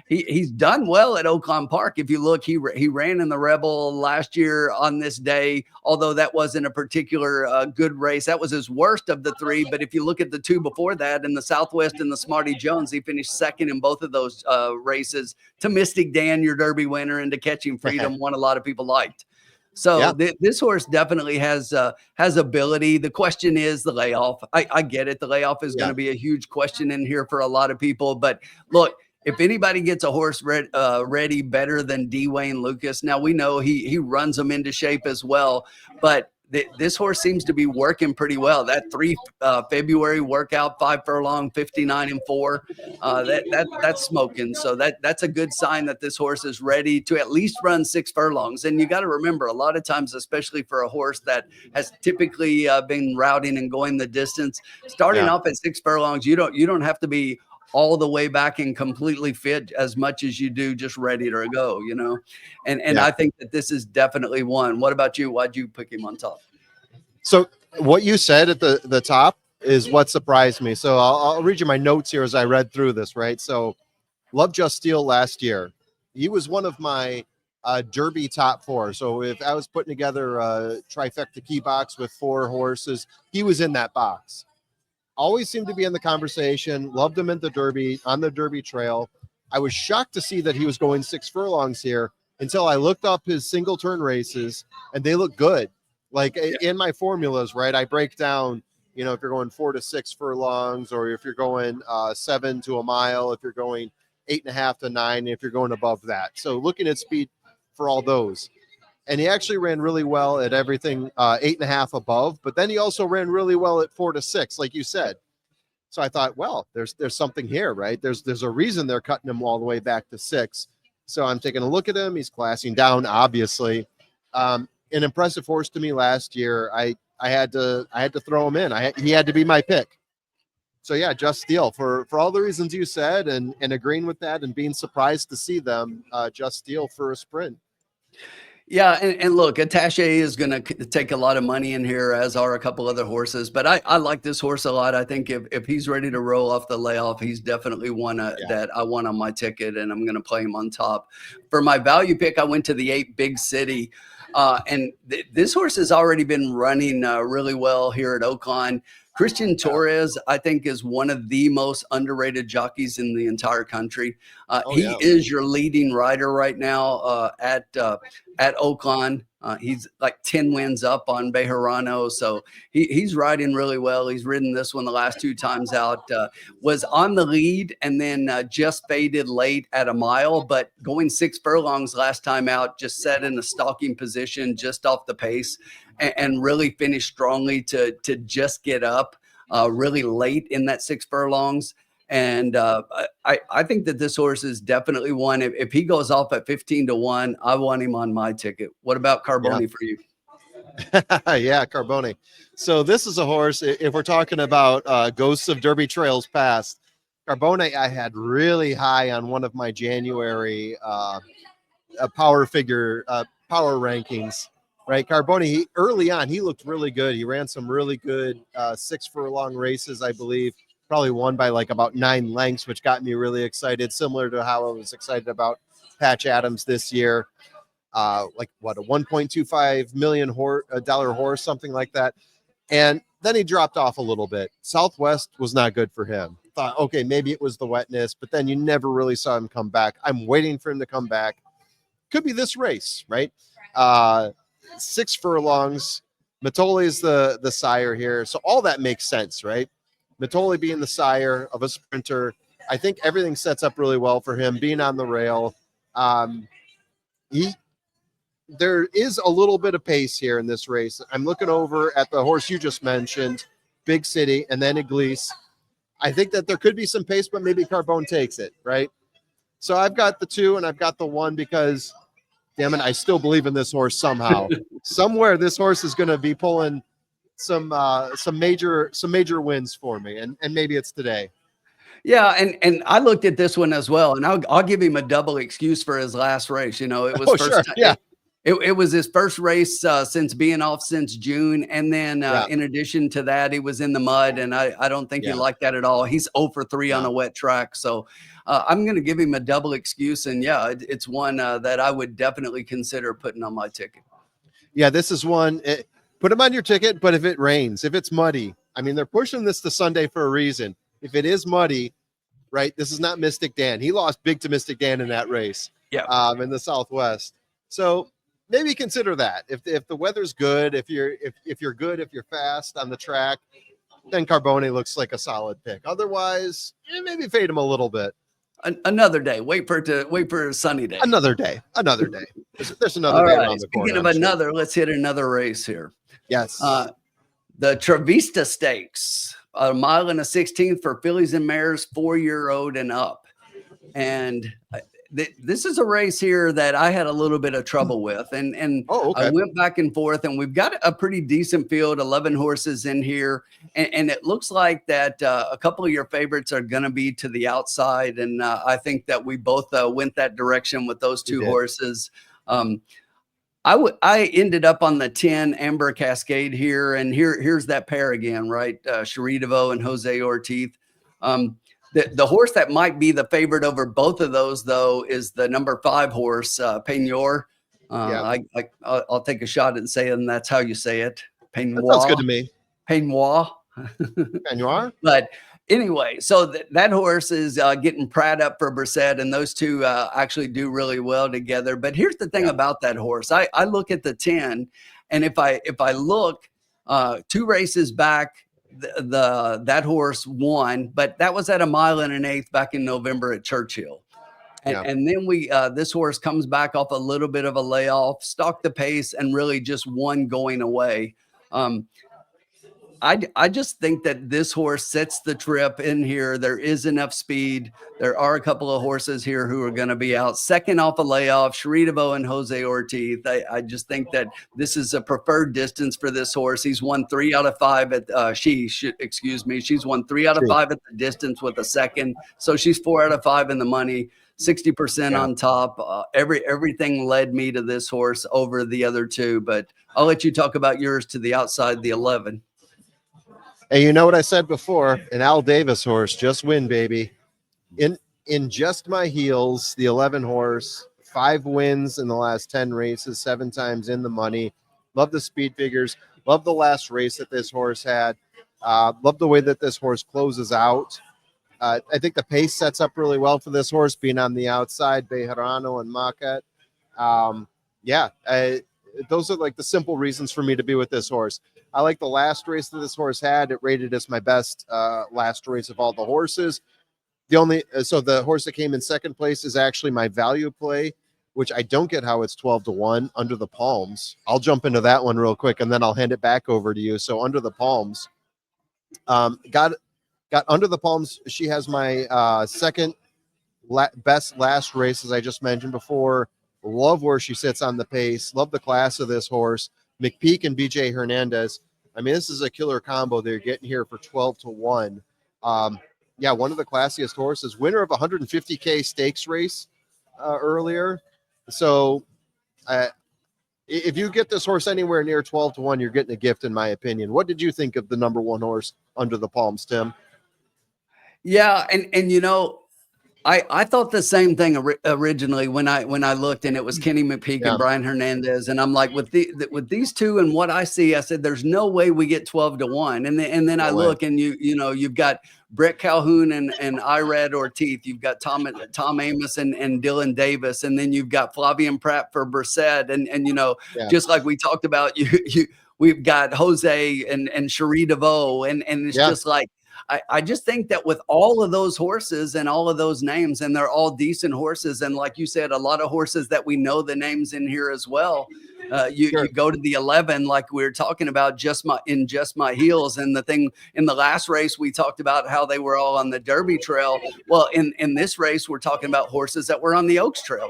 Speaker 1: He's done well at Oaklawn Park. If you look, he ran in the Rebel last year on this day, although that wasn't a particular good race. That was his worst of the 3. But if you look at the 2 before that, in the Southwest and the Smarty Jones, he finished second in both of those races to Mystic Dan, your Derby winner, and to Catching Freedom, one a lot of people liked. So
Speaker 2: Yeah.
Speaker 1: this horse definitely has ability. The question is the layoff. I get it. The layoff is going to be a huge question in here for a lot of people. But look, if anybody gets a horse ready better than D. Wayne Lucas, now we know he runs them into shape as well. But this horse seems to be working pretty well. That 3 February workout, 5 furlong, 59-4, that's smoking. So that's a good sign that this horse is ready to at least run 6 furlongs. And you got to remember, a lot of times, especially for a horse that has typically been routing and going the distance, starting off at 6 furlongs, you don't have to be all the way back and completely fit as much as you do just ready to go, and I think that this is definitely one. What about you? Why'd you pick him on top?
Speaker 2: So what you said at the top is what surprised me. So I'll read you my notes here as I read through this, right? So Love Just Steel last year, he was one of my Derby top 4. So if I was putting together a trifecta key box with 4 horses, he was in that box. Always seemed to be in the conversation. Loved him at the Derby, on the Derby trail. I was shocked to see that he was going 6 furlongs here until I looked up his single turn races, and they look good. Like in my formulas, right? I break down, if you're going 4 to 6 furlongs, or if you're going 7 to a mile, if you're going 8.5 to 9, if you're going above that. So looking at speed for all those. And he actually ran really well at everything 8.5 above, but then he also ran really well at 4 to 6, like you said. So I thought, well, there's something here, right? There's a reason they're cutting him all the way back to 6. So I'm taking a look at him. He's classing down, obviously. An impressive horse to me last year. I had to throw him in. He had to be my pick. So yeah, Just Steel for all the reasons you said, and agreeing with that, and being surprised to see them Just Steel for a sprint.
Speaker 1: Yeah, and look, Attaché is going to take a lot of money in here, as are a couple other horses. But I like this horse a lot. I think if he's ready to roll off the layoff, he's definitely one that I want on my ticket, and I'm going to play him on top. For my value pick, I went to the 8 Big City. And this horse has already been running really well here at Oaklawn. Christian Torres, I think, is one of the most underrated jockeys in the entire country. He is your leading rider right now at Oaklawn. He's like 10 wins up on Bejarano. So he's riding really well. He's ridden this one the last 2 times out, was on the lead, and then just faded late at a mile, but going 6 furlongs last time out, just set in a stalking position just off the pace, and really finished strongly to just get up really late in that 6 furlongs. And I think that this horse is definitely one. If he goes off at 15-1, I want him on my ticket. What about Carboni for you?
Speaker 2: Yeah, Carboni. So this is a horse, if we're talking about ghosts of Derby trails past, Carboni I had really high on one of my January power rankings. Right, Carboni, early on, he looked really good. He ran some really good 6 furlong races, I believe. Probably won by like about 9 lengths, which got me really excited, similar to how I was excited about Patch Adams this year. Like what, a $1.25 million dollar horse, something like that. And then he dropped off a little bit. Southwest was not good for him. Thought, okay, maybe it was the wetness, but then you never really saw him come back. I'm waiting for him to come back. Could be this race, right? 6 furlongs. Mitole is the sire here. So all that makes sense, right? Mitole being the sire of a sprinter. I think everything sets up really well for him being on the rail. There is a little bit of pace here in this race. I'm looking over at the horse you just mentioned, Big City, and then Iglesias. I think that there could be some pace, but maybe Carbone takes it, right? So I've got the 2 and I've got the 1 because, damn it, I still believe in this horse somehow. Somewhere this horse is going to be pulling some major wins for me, and maybe it's today.
Speaker 1: Yeah, and I looked at this one as well, and I'll give him a double excuse for his last race. You know, it was
Speaker 2: Oh,
Speaker 1: first
Speaker 2: sure.
Speaker 1: time.
Speaker 2: Yeah.
Speaker 1: It was his first race since being off since June, and then
Speaker 2: Yeah.
Speaker 1: in addition to that, he was in the mud, and I don't think he
Speaker 2: Yeah.
Speaker 1: liked that at all. He's 0 for 3 on
Speaker 2: No.
Speaker 1: a wet track, so I'm going to give him a double excuse, and yeah, it's one that I would definitely consider putting on my ticket.
Speaker 2: Yeah, this is one. Put them on your ticket, but if it rains, if it's muddy, I mean, they're pushing this to Sunday for a reason. If it is muddy, right, this is not Mystic Dan. He lost big to Mystic Dan in that race.
Speaker 1: Yeah.
Speaker 2: In the Southwest. So maybe consider that. If the weather's good, if you're good, if you're fast on the track, then Carbone looks like a solid pick. Otherwise, maybe fade him a little bit.
Speaker 1: Another day. Wait for a sunny day.
Speaker 2: Another day. There's another
Speaker 1: All
Speaker 2: day
Speaker 1: right.
Speaker 2: around the corner.
Speaker 1: Speaking of another, let's hit another race here.
Speaker 2: Yes.
Speaker 1: The Travista Stakes, a mile and a 16th for fillies and mares, 4-year-old and up. And this is a race here that I had a little bit of trouble with. And
Speaker 2: okay.
Speaker 1: I went back and forth, and we've got a pretty decent field, 11 horses in here. And it looks like that a couple of your favorites are going to be to the outside. And I think that we both went that direction with those two horses. I ended up on the 10 Amber Cascade here, and here's that pair again, right? Cherie DeVoe and Jose Ortiz. The horse that might be the favorite over both of those, though, is the number 5 horse, Peñor. I'll take a shot at saying that's how you say it. Peñor.
Speaker 2: That sounds good to me.
Speaker 1: Peñor.
Speaker 2: Peñor.
Speaker 1: But anyway, so that horse is getting Pratt up for Brissett, and those two actually do really well together. But here's the thing about that horse. I look at the 10, and if I look 2 races back, that horse won, but that was at a mile and an eighth back in November at Churchill. And then this horse comes back off a little bit of a layoff, stalked the pace, and really just won going away. I just think that this horse sets the trip in here. There is enough speed. There are a couple of horses here who are going to be out. Second off a layoff, Cherie DeVoe and Jose Ortiz. I just think that this is a preferred distance for this horse. He's won 3 out of 5 at she's won 3 out of 5 at the distance with a second. So she's 4 out of 5 in the money. 60% on top. Everything led me to this horse over the other two, but I'll let you talk about yours to the outside, the 11.
Speaker 2: Hey, you know what I said before? An Al Davis horse, just win, baby. In Just My Heels, the 11 horse, 5 wins in the last 10 races, 7 times in the money. Love the speed figures. Love the last race that this horse had. Love the way that this horse closes out. I think the pace sets up really well for this horse, being on the outside, Bejarano and Marquette. Those are like the simple reasons for me to be with this horse. I like the last race that this horse had. It rated as my best last race of all the horses. So the horse that came in second place is actually my value play, which I don't get how it's 12-1, Under the Palms. I'll jump into that one real quick, and then I'll hand it back over to you. So Under the Palms, got Under the Palms. She has my second best last race, as I just mentioned before. Love where she sits on the pace. Love the class of this horse. McPeak and BJ Hernandez. I mean, this is a killer combo they're getting here for 12-1. One of the classiest horses, winner of 150K stakes race earlier. So if you get this horse anywhere near 12-1, you're getting a gift, in my opinion. What did you think of the number 1 horse, Under the Palms, Tim?
Speaker 1: Yeah, and you know, I thought the same thing originally when I looked, and it was Kenny McPeak and Brian Hernandez, and I'm like, with these two and what I see, I said, there's no way we get 12-1, and then I look, and you've got Brett Calhoun and Irad Ortiz, you've got Tom Amos and Dylan Davis, and then you've got Flavian Pratt for Brissett, and just like we talked about, we've got Jose and Cherie DeVoe, and it's just like. I just think that with all of those horses and all of those names, and they're all decent horses, and like you said, a lot of horses that we know the names in here as well. You go to the 11, like we were talking about, Just My Heels, and the thing in the last race we talked about how they were all on the Derby Trail. Well, in this race we're talking about horses that were on the Oaks Trail,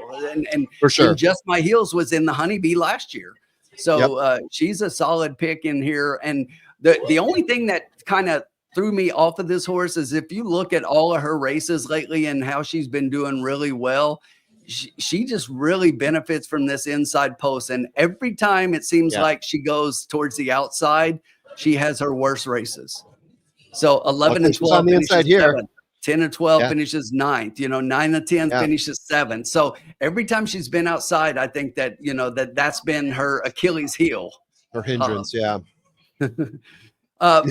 Speaker 1: and
Speaker 2: for sure,
Speaker 1: and Just My Heels was in the Honeybee last year. So she's a solid pick in here, and The only thing that kind of threw me off of this horse is if you look at all of her races lately and how she's been doing really well, she just really benefits from this inside post. And every time it seems like she goes towards the outside, she has her worst races. So 11 and 12
Speaker 2: on the inside here.
Speaker 1: 7th, 10 and 12 finishes 9th, 9 and 10 finishes 7th. So every time she's been outside, I think that, that's been her Achilles heel.
Speaker 2: Her hindrance.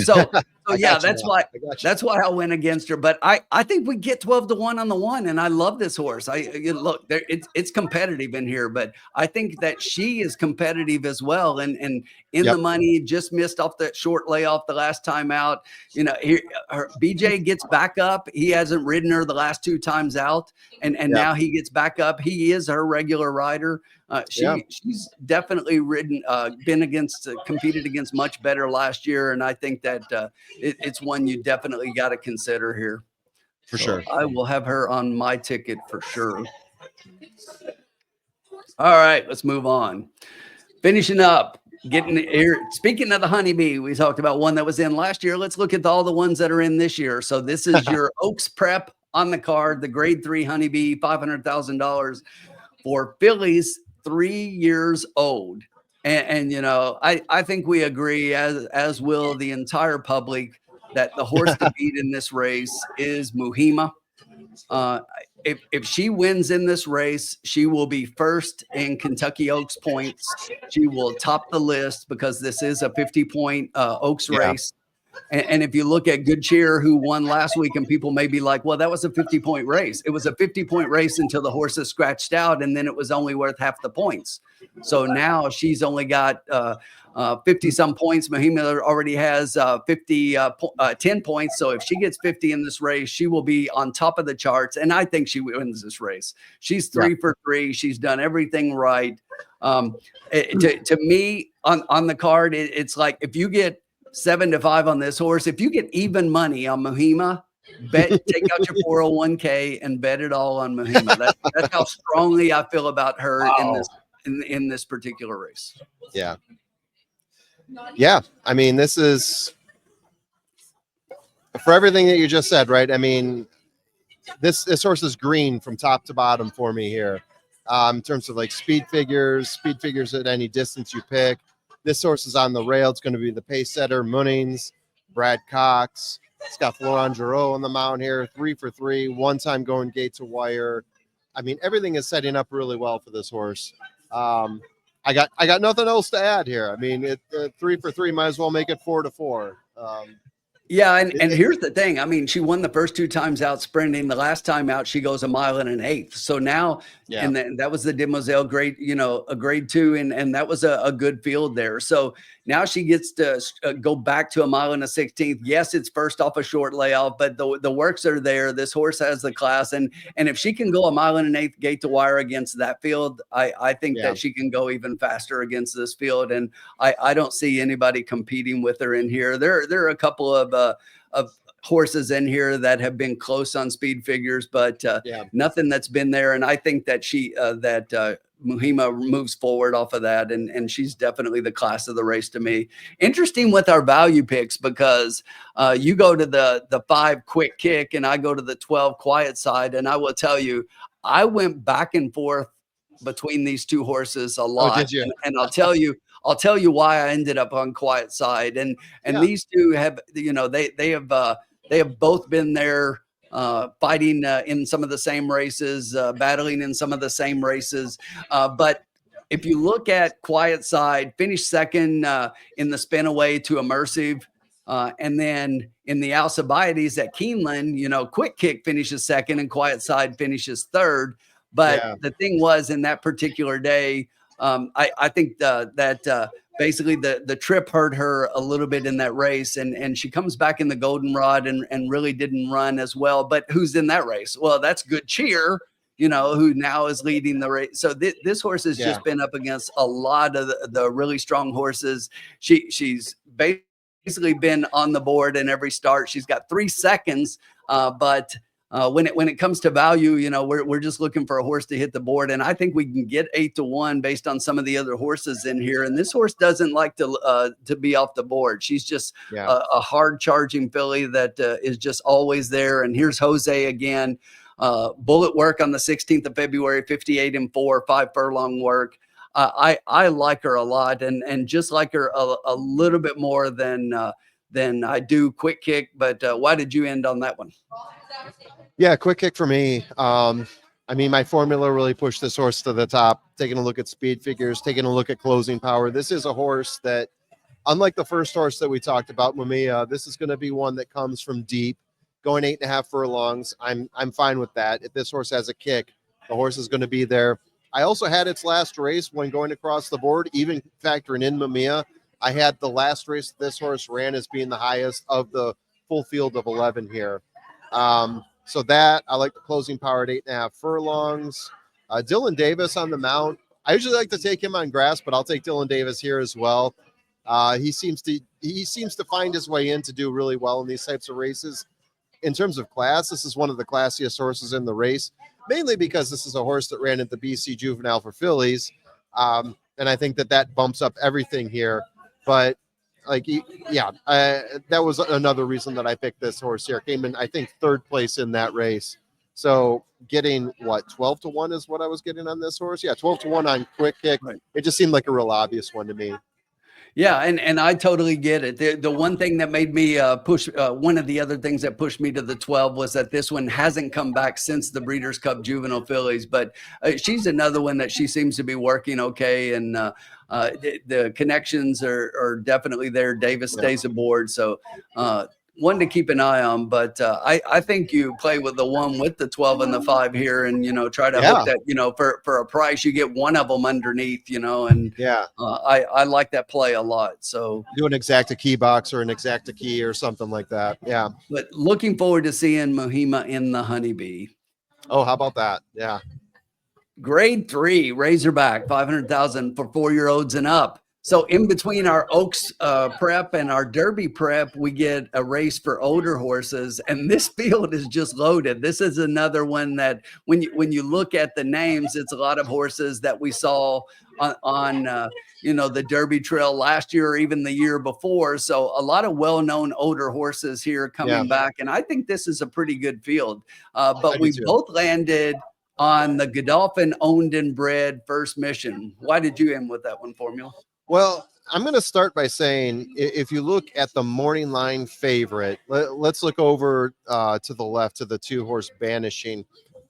Speaker 1: So yeah, that's why I went against her. But I think we get 12-1 on the one, and I love this horse. Look, it's competitive in here, but I think that she is competitive as well. And in the money, just missed off that short layoff the last time out. Her BJ gets back up. He hasn't ridden her the last 2 times out, and now he gets back up. He is her regular rider. She's definitely ridden, competed against much better last year, and I think that it's one you definitely got to consider here.
Speaker 2: For sure.
Speaker 1: I will have her on my ticket for sure. All right, let's move on. Finishing up, getting here. Speaking of the honeybee, we talked about one that was in last year. Let's look at all the ones that are in this year. So this is your Oaks Prep on the card, the Grade 3 honeybee, $500,000 for fillies 3 years old. And I think we agree, as will the entire public, that the horse to beat in this race is Muhima. If she wins in this race, she will be first in Kentucky Oaks points. She will top the list because this is a 50-point Oaks race. And if you look at Good Cheer, who won last week, and people may be like, well, that was a 50-point race. It was a 50-point race until the horses scratched out, and then it was only worth half the points. So now she's only got 50-some points. Mahima already has 10 points. So if she gets 50 in this race, she will be on top of the charts. And I think she wins this race. She's 3 for 3. She's done everything right. To me, on the card, it's like if you get 7-5 on this horse, if you get even money on Muhima, take out your 401k and bet it all on Muhima. That's how strongly I feel about her in this particular race.
Speaker 2: Yeah. I mean, this is for everything that you just said, right? I mean, this horse is green from top to bottom for me here. In terms of like speed figures at any distance you pick. This horse is on the rail. It's going to be the pace setter, Munnings, Brad Cox. It's got Florent Giroux on the mount here, 3 for 3, one time going gate to wire. I mean, everything is setting up really well for this horse. I got nothing else to add here. I mean, 3 for 3 might as well make it 4 to 4.
Speaker 1: And here's the thing. I mean, she won the first 2 times out sprinting. The last time out, she goes 1 mile and an eighth. So now, and that was the Demoiselle grade, a grade 2, and that was a good field there. So now she gets to go back to 1 mile and a 16th. Yes, it's first off a short layoff, but the works are there. This horse has the class, and if she can go 1 mile and an eighth gate to wire against that field, I think that she can go even faster against this field. And I don't see anybody competing with her in here. There are a couple of horses in here that have been close on speed figures, but nothing that's been there. And I think that Muhima moves forward off of that, and she's definitely the class of the race to me. Interesting with our value picks, because you go to the 5 quick kick and I go to the 12 quiet side, and I will tell you, I went back and forth between these 2 horses a lot.
Speaker 2: Oh, did you?
Speaker 1: And I'll tell you why I ended up on quiet side. And these 2 have, they have both been there fighting in some of the same races, battling in some of the same races. But if you look at quiet side, finished second in the spin away to Immersive. And then in the Alcibiades at Keeneland, quick kick finishes second and quiet side finishes third. But the thing was, in that particular day, I think that basically the trip hurt her a little bit in that race, and she comes back in the goldenrod and really didn't run as well. But who's in that race? Well, that's Good Cheer, who now is leading the race. So this horse has just been up against a lot of the really strong horses. She's basically been on the board in every start. She's got 3 seconds, but when it comes to value, we're just looking for a horse to hit the board, and I think we can get 8-1 based on some of the other horses in here. And this horse doesn't like to be off the board. She's just a hard charging filly that is just always there. And here's Jose again, bullet work on the 16th of February, 58-4, 5 furlong work. I like her a lot, and just like her a little bit more than I do Quick Kick. But why did you end on that one?
Speaker 2: Yeah, Quick Kick for me. I mean, my formula really pushed this horse to the top. Taking a look at speed figures, taking a look at closing power. This is a horse that, unlike the first horse that we talked about, Mamiya, this is going to be one that comes from deep, going 8.5 furlongs. I'm fine with that. If this horse has a kick, the horse is going to be there. I also had its last race when going across the board, even factoring in Mamiya. I had the last race this horse ran as being the highest of the full field of 11 here. So that, I like the closing power at 8.5 furlongs. Dylan Davis on the mount. I usually like to take him on grass, but I'll take Dylan Davis here as well. He seems to find his way in to do really well in these types of races. In terms of class, this is one of the classiest horses in the race, mainly because this is a horse that ran at the BC Juvenile for fillies. And I think that bumps up everything here. But that was another reason that I picked this horse here. Came in, I think, 3rd place in that race. So getting 12-1 is what I was getting on this horse. Yeah, 12-1 on Quick Kick. Right. It just seemed like a real obvious one to me.
Speaker 1: Yeah, and I totally get it. The one thing that made me push, one of the other things that pushed me to the 12 was that this one hasn't come back since the Breeders' Cup Juvenile fillies, but she's another one that she seems to be working okay, and the connections are definitely there. Davis stays aboard, so one to keep an eye on. But I think you play with the 1 with the 12 and the 5 here, and try to hope that for a price you get one of them underneath, and I like that play a lot. So
Speaker 2: do an exacta key box or an exacta key or something like that. Yeah.
Speaker 1: But looking forward to seeing Mohima in the Honeybee.
Speaker 2: Oh, how about that? Yeah.
Speaker 1: Grade 3 Razorback, 500,000 for 4-year-olds and up. So in between our Oaks prep and our Derby prep, we get a race for older horses, and this field is just loaded. This is another one that when you look at the names, it's a lot of horses that we saw on the Derby Trail last year or even the year before. So a lot of well-known older horses here coming back, and I think this is a pretty good field. But we both landed on the Godolphin owned and bred First Mission. Why did you end with that one, Formula?
Speaker 2: Well, I'm going to start by saying, if you look at the morning line favorite, let's look over to the left to the 2-horse Banishing.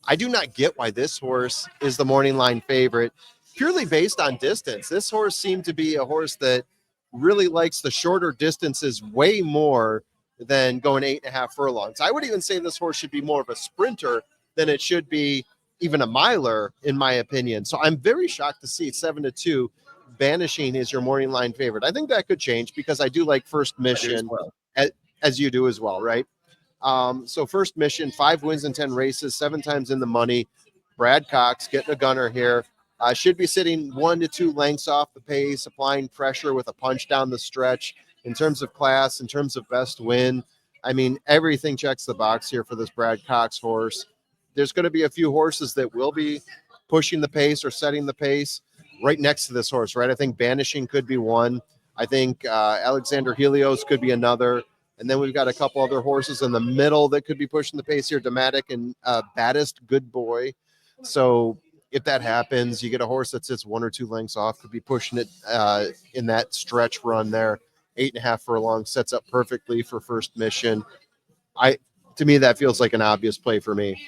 Speaker 2: I do not get why this horse is the morning line favorite, purely based on distance. This horse seemed to be a horse that really likes the shorter distances way more than going 8.5 furlongs. I would even say this horse should be more of a sprinter than it should be even a miler, in my opinion. So I'm very shocked to see 7-2. Banishing is your morning line favorite. I think that could change because I do like First Mission, as you do as well, right? So First Mission, 5 wins in 10 races, 7 times in the money. Brad Cox getting a gunner here. Should be sitting 1 to 2 lengths off the pace, applying pressure with a punch down the stretch. In terms of class, in terms of best win, I mean, everything checks the box here for this Brad Cox horse. There's going to be a few horses that will be pushing the pace or setting the pace right next to this horse, right? I think Banishing could be one. I think Alexander Helios could be another. And then we've got a couple other horses in the middle that could be pushing the pace here. Dematic and Baddest Good Boy. So if that happens, you get a horse that sits 1 or 2 lengths off, could be pushing it in that stretch run there. 8.5 furlong sets up perfectly for First Mission. To me, that feels like an obvious play for me.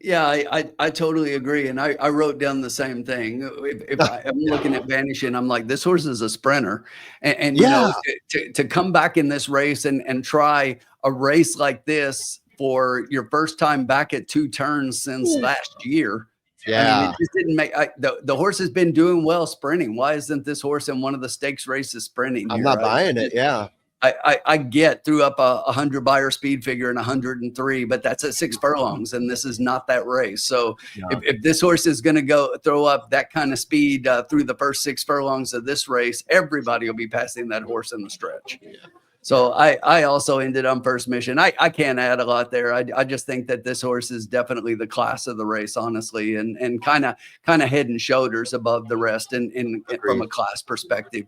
Speaker 1: Yeah, I totally agree. And I wrote down the same thing. If I'm looking at Vanishing, I'm like, this horse is a sprinter. And to come back in this race and try a race like this for your first time back at 2 turns since last year.
Speaker 2: Yeah.
Speaker 1: I mean, it just didn't make the horse has been doing well sprinting. Why isn't this horse in one of the stakes races sprinting?
Speaker 2: I'm not buying it. Yeah.
Speaker 1: I get threw up a 100 buyer speed figure in 103, but that's at 6 furlongs, and this is not that race. So if this horse is going to go throw up that kind of speed through the first 6 furlongs of this race, everybody will be passing that horse in the stretch. So I also ended on First Mission. I can't add a lot there. I just think that this horse is definitely the class of the race, honestly, and kind of head and shoulders above the rest in from a class perspective.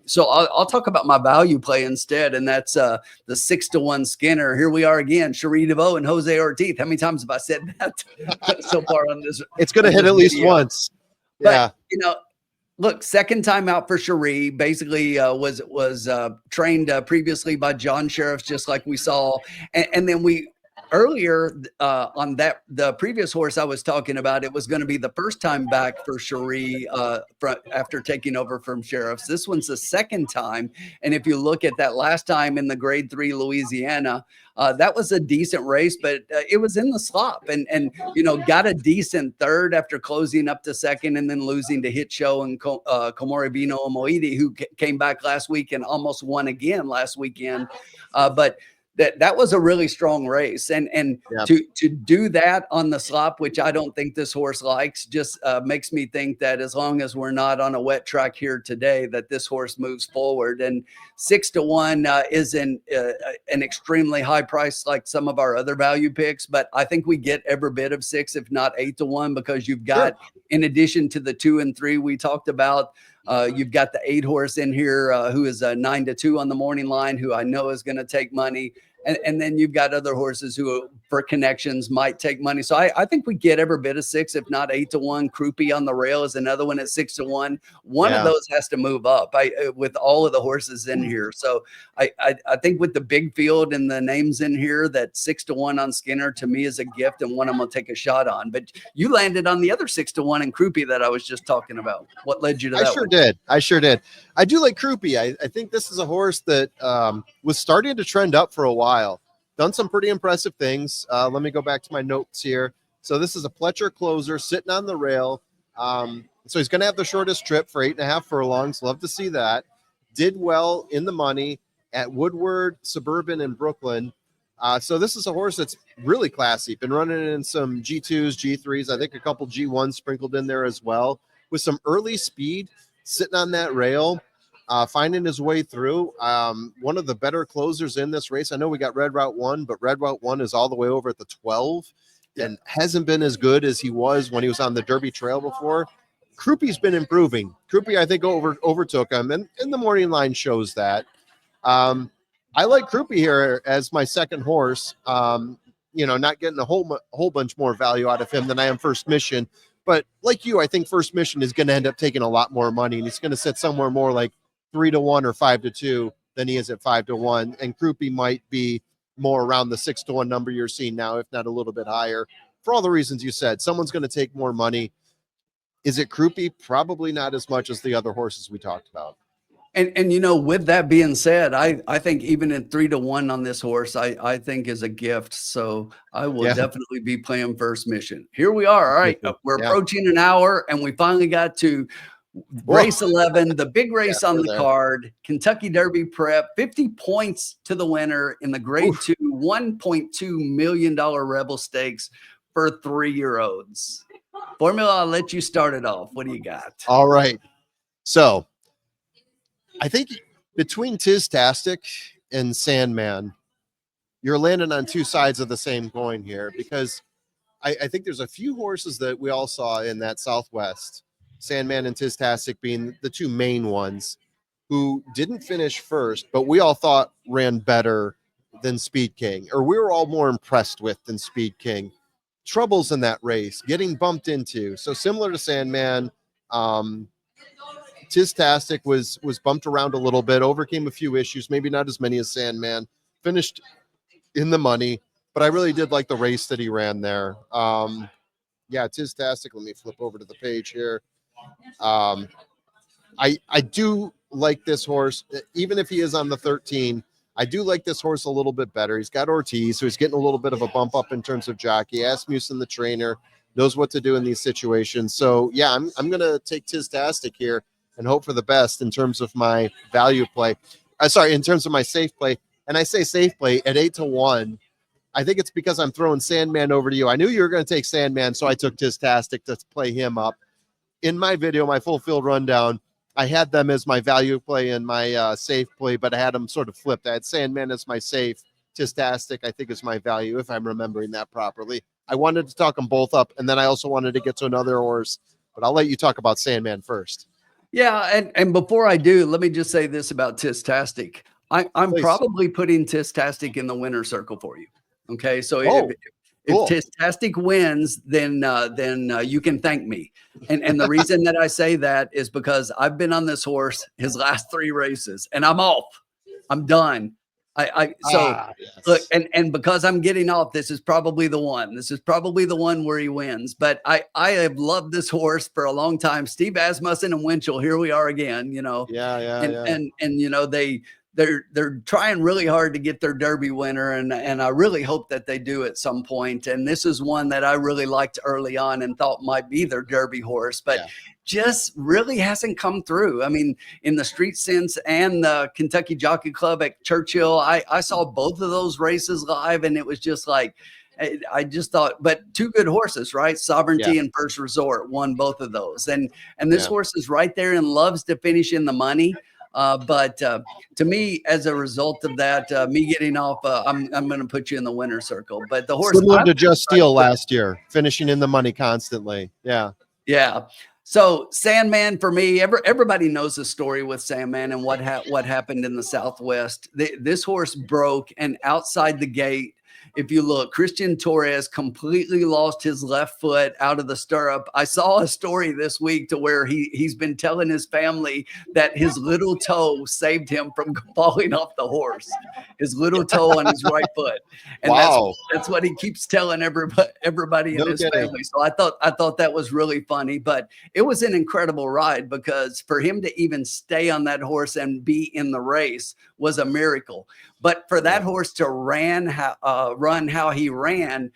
Speaker 1: So I'll talk about my value play instead, and that's the 6-1 Skinner. Here we are again, Cherie DeVoe and Jose Ortiz. How many times have I said that so far on this?
Speaker 2: It's going to hit at least once.
Speaker 1: But look, second time out for Cherie. Basically, was trained previously by John Sheriffs, just like we saw, and then we earlier on the previous horse I was talking about. It was going to be the first time back for Cherie after taking over from Sheriffs. This one's the second time, and if you look at that last time in the Grade 3 Louisiana, that was a decent race, but it was in the slop, and got a decent third after closing up to second and then losing to Hit Show and Komori Bino Moidi, who came back last week and almost won again last weekend. But that was a really strong race, and to do that on the slop, which I don't think this horse likes, just makes me think that as long as we're not on a wet track here today, that this horse moves forward. And 6-1 isn't an extremely high price like some of our other value picks, but I think we get every bit of 6, if not 8-1, because you've got, in addition to the 2 and 3 we talked about, you've got the 8 horse in here who is 9-2 on the morning line, who I know is going to take money. And then you've got other horses who, for connections, might take money. So I think we get every bit of 6, if not 8-1. Croupy on the rail is another one at 6-1. One of those has to move up with all of the horses in here. So I think with the big field and the names in here, that 6-1 on Skinner to me is a gift and one I'm going to take a shot on. But you landed on the other 6-1 in Croupy that I was just talking about. What led you to that?
Speaker 2: I sure did. I do like Croupy. I think this is a horse that was starting to trend up for a while. Done some pretty impressive things. Let me go back to my notes here. So this is a Pletcher closer sitting on the rail. So he's going to have the shortest trip for 8.5 furlongs. Love to see that. Did well in the money at Woodward, Suburban, and Brooklyn. So this is a horse that's really classy. Been running in some G2s, G3s. I think a couple G1s sprinkled in there as well. With some early speed, sitting on that rail. Finding his way through. One of the better closers in this race. I know we got Red Route 1, but Red Route 1 is all the way over at the 12 and hasn't been as good as he was when he was on the Derby Trail before. Croupy's been improving. Croupy, I think, overtook him, and the morning line shows that. I like Croupy here as my second horse. Not getting a whole bunch more value out of him than I am First Mission. But like you, I think First Mission is going to end up taking a lot more money, and he's going to sit somewhere more like 3-1 or 5-2 than he is at 5-1. And Croupy might be more around the 6-1 number you're seeing now, if not a little bit higher, for all the reasons you said. Someone's going to take more money. Is it Croupy? Probably not as much as the other horses we talked about.
Speaker 1: And with that being said, I think even at 3-1 on this horse, I think is a gift. So I will definitely be playing First Mission. Here we are. All right. We're approaching an hour, and we finally got to race 11, the big race on the card, Kentucky Derby Prep, 50 points to the winner in the Grade 2, $1.2 million Rebel Stakes for 3-year-olds. Formula, I'll let you start it off. What do you got?
Speaker 2: All right. So I think between Tiztastic and Sandman, you're landing on two sides of the same coin here, because I think there's a few horses that we all saw in that Southwest, Sandman and Tiztastic being the two main ones, who didn't finish first, but we all thought ran better than Speed King, or we were all more impressed with than Speed King. Troubles in that race, getting bumped into. So similar to Sandman, Tiztastic was bumped around a little bit, overcame a few issues, maybe not as many as Sandman, finished in the money, but I really did like the race that he ran there. Tiztastic, let me flip over to the page here. I do like this horse, even if he is on the 13. I do like this horse a little bit better. He's got Ortiz, so he's getting a little bit of a bump up in terms of jockey. Asmussen, the trainer, knows what to do in these situations. So yeah, I'm gonna take Tiztastic here and hope for the best in terms of my value play. In terms of my safe play. And I say safe play at 8-1. I think it's because I'm throwing Sandman over to you. I knew you were going to take Sandman, so I took Tiztastic to play him up. In my video, my full field rundown, I had them as my value play and my safe play, but I had them sort of flipped. I had Sandman as my safe. Tistastic, I think, is my value, if I'm remembering that properly. I wanted to talk them both up, and then I also wanted to get to another horse, but I'll let you talk about Sandman first.
Speaker 1: Yeah, and before I do, let me just say this about Tistastic. I'm
Speaker 2: Please.
Speaker 1: probably putting Tistastic in the winner circle for you. Okay, so
Speaker 2: Oh,
Speaker 1: if
Speaker 2: cool.
Speaker 1: Tistastic wins, then you can thank me. And the reason that I say that is because I've been on this horse his last 3 races, and I'm off. I'm done. So look,
Speaker 2: Yes.
Speaker 1: and because I'm getting off, this is probably the one. This is probably the one where he wins. But I have loved this horse for a long time. Steve Asmussen and Winchell, here we are again, you know.
Speaker 2: Yeah.
Speaker 1: And you know, they're trying really hard to get their Derby winner, and I really hope that they do at some point. And this is one that I really liked early on and thought might be their Derby horse, but just really hasn't come through. I mean, in the Street Sense and the Kentucky Jockey Club at Churchill, I saw both of those races live, and it was just like, I just thought, but 2 good horses, right? Sovereignty and First Resort won both of those, and this horse is right there and loves to finish in the money. But to me, as a result of that, me getting off, I'm going to put you in the winner circle. But the horse,
Speaker 2: similar to Just Steel last year, finishing in the money constantly.
Speaker 1: Yeah. So Sandman for me, everybody knows the story with Sandman and what happened in the Southwest. This horse broke, and outside the gate, if you look, Christian Torres completely lost his left foot out of the stirrup. I saw a story this week to where he's been telling his family that his little toe saved him from falling off the horse. His little toe on his right foot, and that's what he keeps telling everybody in his family. So I thought that was really funny, but it was an incredible ride, because for him to even stay on that horse and be in the race was a miracle. But for that horse to run how he ran,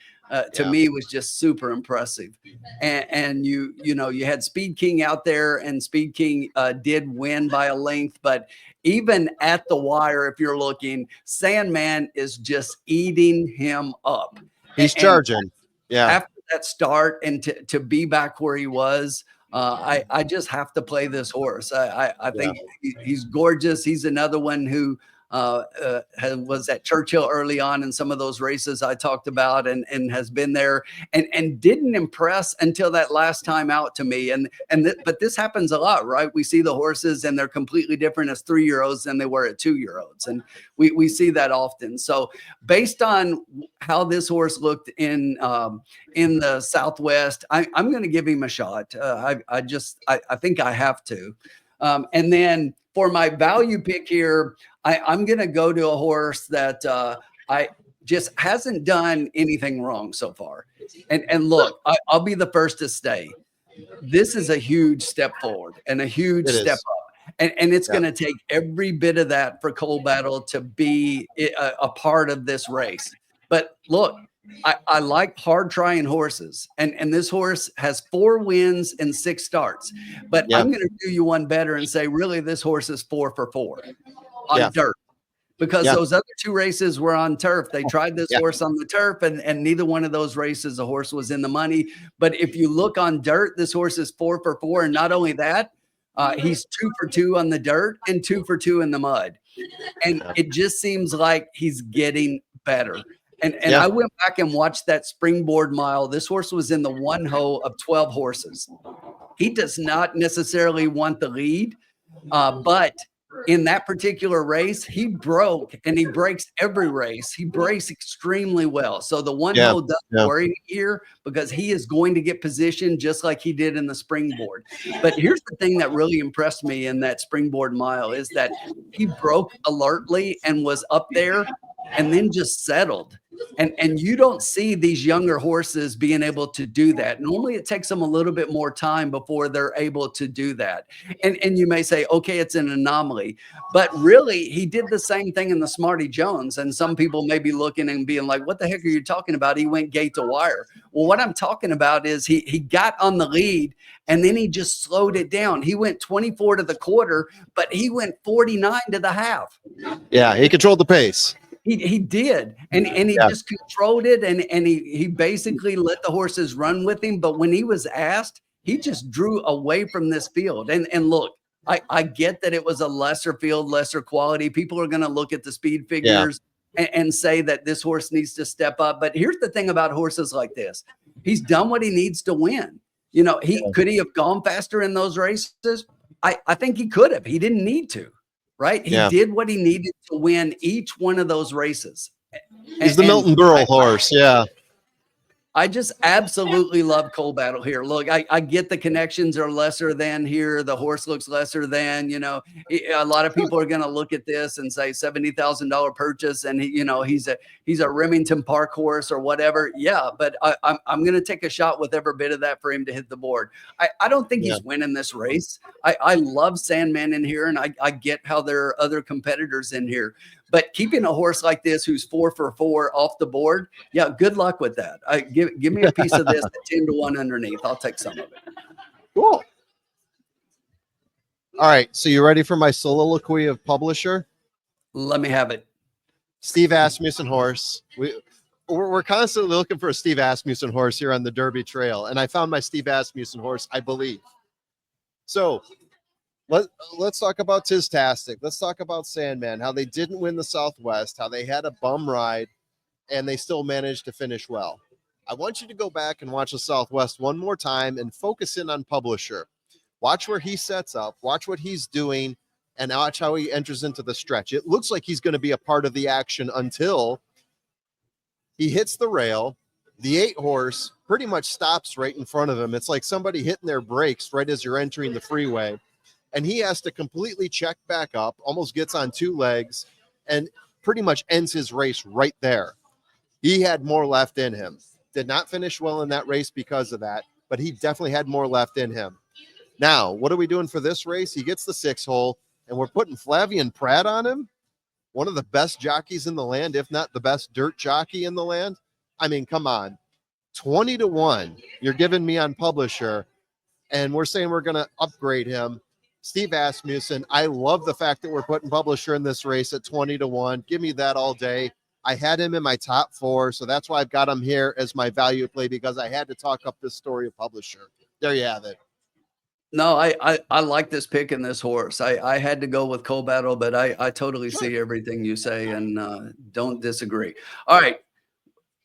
Speaker 1: to me was just super impressive. And you know, you had Speed King out there, and Speed King did win by a length, but even at the wire, if you're looking, Sandman is just eating him up.
Speaker 2: He's charging.
Speaker 1: After that start, and to be back where he was, I just have to play this horse. I think he's gorgeous. He's another one who was at Churchill early on in some of those races I talked about, and has been there and didn't impress until that last time out to me. But this happens a lot, right? We see the horses and they're completely different as 3-year-olds than they were at 2-year-olds. And we see that often. So based on how this horse looked in the Southwest, I'm going to give him a shot. I think I have to. And then for my value pick here, I'm going to go to a horse that I just hasn't done anything wrong so far. And look, I'll be the first to say, this is a huge step forward and a huge step up. And it's going to take every bit of that for Cole Battle to be a part of this race. But look, I like hard trying horses, and this horse has 4 wins and 6 starts. But I'm going to do you one better and say, really, this horse is 4 for 4 on dirt, because those other 2 races were on turf. They tried this horse on the turf, and neither one of those races the horse was in the money. But if you look on dirt, this horse is 4 for 4, and not only that, he's 2 for 2 on the dirt and 2 for 2 in the mud. And it just seems like he's getting better. And I went back and watched that Springboard Mile. This horse was in the 1 hole of 12 horses. He does not necessarily want the lead, but in that particular race, he broke, and he breaks every race. He breaks extremely well. So the 1 hole doesn't worry me here, because he is going to get positioned just like he did in the Springboard. But here's the thing that really impressed me in that Springboard Mile is that he broke alertly and was up there and then just settled. And you don't see these younger horses being able to do that. Normally it takes them a little bit more time before they're able to do that. And you may say, okay, it's an anomaly, but really he did the same thing in the Smarty Jones. And some people may be looking and being like, what the heck are you talking about? He went gate to wire. Well, what I'm talking about is he got on the lead, and then he just slowed it down. He went 24 to the quarter, but he went 49 to the half.
Speaker 2: Yeah, he controlled the pace.
Speaker 1: He did, and he just controlled it, and he basically let the horses run with him. But when he was asked, he just drew away from this field. And look, I get that it was a lesser field, lesser quality. People are going to look at the speed
Speaker 2: Yeah.
Speaker 1: figures and say that this horse needs to step up. But here's the thing about horses like this. He's done what he needs to win. You know, could he have gone faster in those races? I think he could have. He didn't need to, right? He did what he needed to win each one of those races.
Speaker 2: He's the Milton Berle horse. Yeah.
Speaker 1: I just absolutely love Cold Battle here. Look, I get the connections are lesser than here. The horse looks lesser than, you know, a lot of people are going to look at this and say $70,000 purchase. And he's a Remington Park horse or whatever. Yeah. But I'm going to take a shot with every bit of that for him to hit the board. I don't think he's winning this race. I love Sandman in here, and I get how there are other competitors in here. But keeping a horse like this who's 4 for 4 off the board, yeah, good luck with that. Give me a piece of this at 10-1 underneath. I'll take some of it.
Speaker 2: Cool. All right. So you ready for my soliloquy of publisher?
Speaker 1: Let me have it.
Speaker 2: Steve Asmussen horse. We're constantly looking for a Steve Asmussen horse here on the Derby Trail, and I found my Steve Asmussen horse, I believe. So let's talk about Tistastic. Let's talk about Sandman, how they didn't win the Southwest, how they had a bum ride, and they still managed to finish well. I want you to go back and watch the Southwest one more time and focus in on publisher. Watch where he sets up, watch what he's doing, and watch how he enters into the stretch. It looks like he's going to be a part of the action until he hits the rail. The 8 horse pretty much stops right in front of him. It's like somebody hitting their brakes right as you're entering the freeway. And he has to completely check back up, almost gets on 2 legs, and pretty much ends his race right there. He had more left in him. Did not finish well in that race because of that, but he definitely had more left in him. Now, what are we doing for this race? He gets the 6 hole, and we're putting Flavian Pratt on him, one of the best jockeys in the land, if not the best dirt jockey in the land. I mean, come on. 20-1, you're giving me on publisher, and we're saying we're going to upgrade him. Steve Asmussen, I love the fact that we're putting publisher in this race at 20-1. Give me that all day. I had him in my top 4, so that's why I've got him here as my value play, because I had to talk up this story of publisher. There you have it.
Speaker 1: No, I like this pick in this horse. I had to go with Cold Battle, but I totally see everything you say and don't disagree. All right.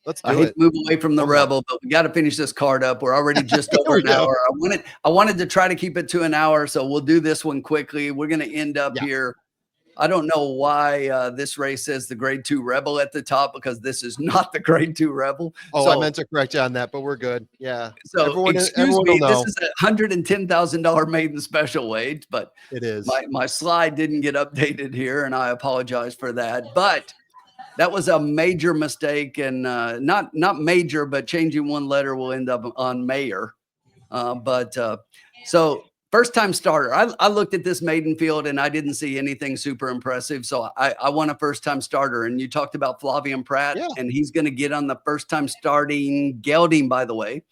Speaker 2: Let's do
Speaker 1: I hate
Speaker 2: it.
Speaker 1: to move away from the Rebel, but we got to finish this card up. We're already just over an hour. I wanted to try to keep it to an hour, so we'll do this one quickly. We're going to end up here. I don't know why this race says the Grade 2 Rebel at the top, because this is not the Grade 2 Rebel.
Speaker 2: Oh,
Speaker 1: so,
Speaker 2: I meant to correct you on that, but we're good. Yeah.
Speaker 1: So
Speaker 2: everyone
Speaker 1: this
Speaker 2: know.
Speaker 1: is a $110,000 maiden special weight, but
Speaker 2: it is.
Speaker 1: My slide didn't get updated here, and I apologize for that. But that was a major mistake, and not major, but changing one letter will end up on mayor. So first time starter. I looked at this maiden field and I didn't see anything super impressive. So I want a first time starter. And you talked about Flavian Pratt, and he's going to get on the first time starting gelding, by the way.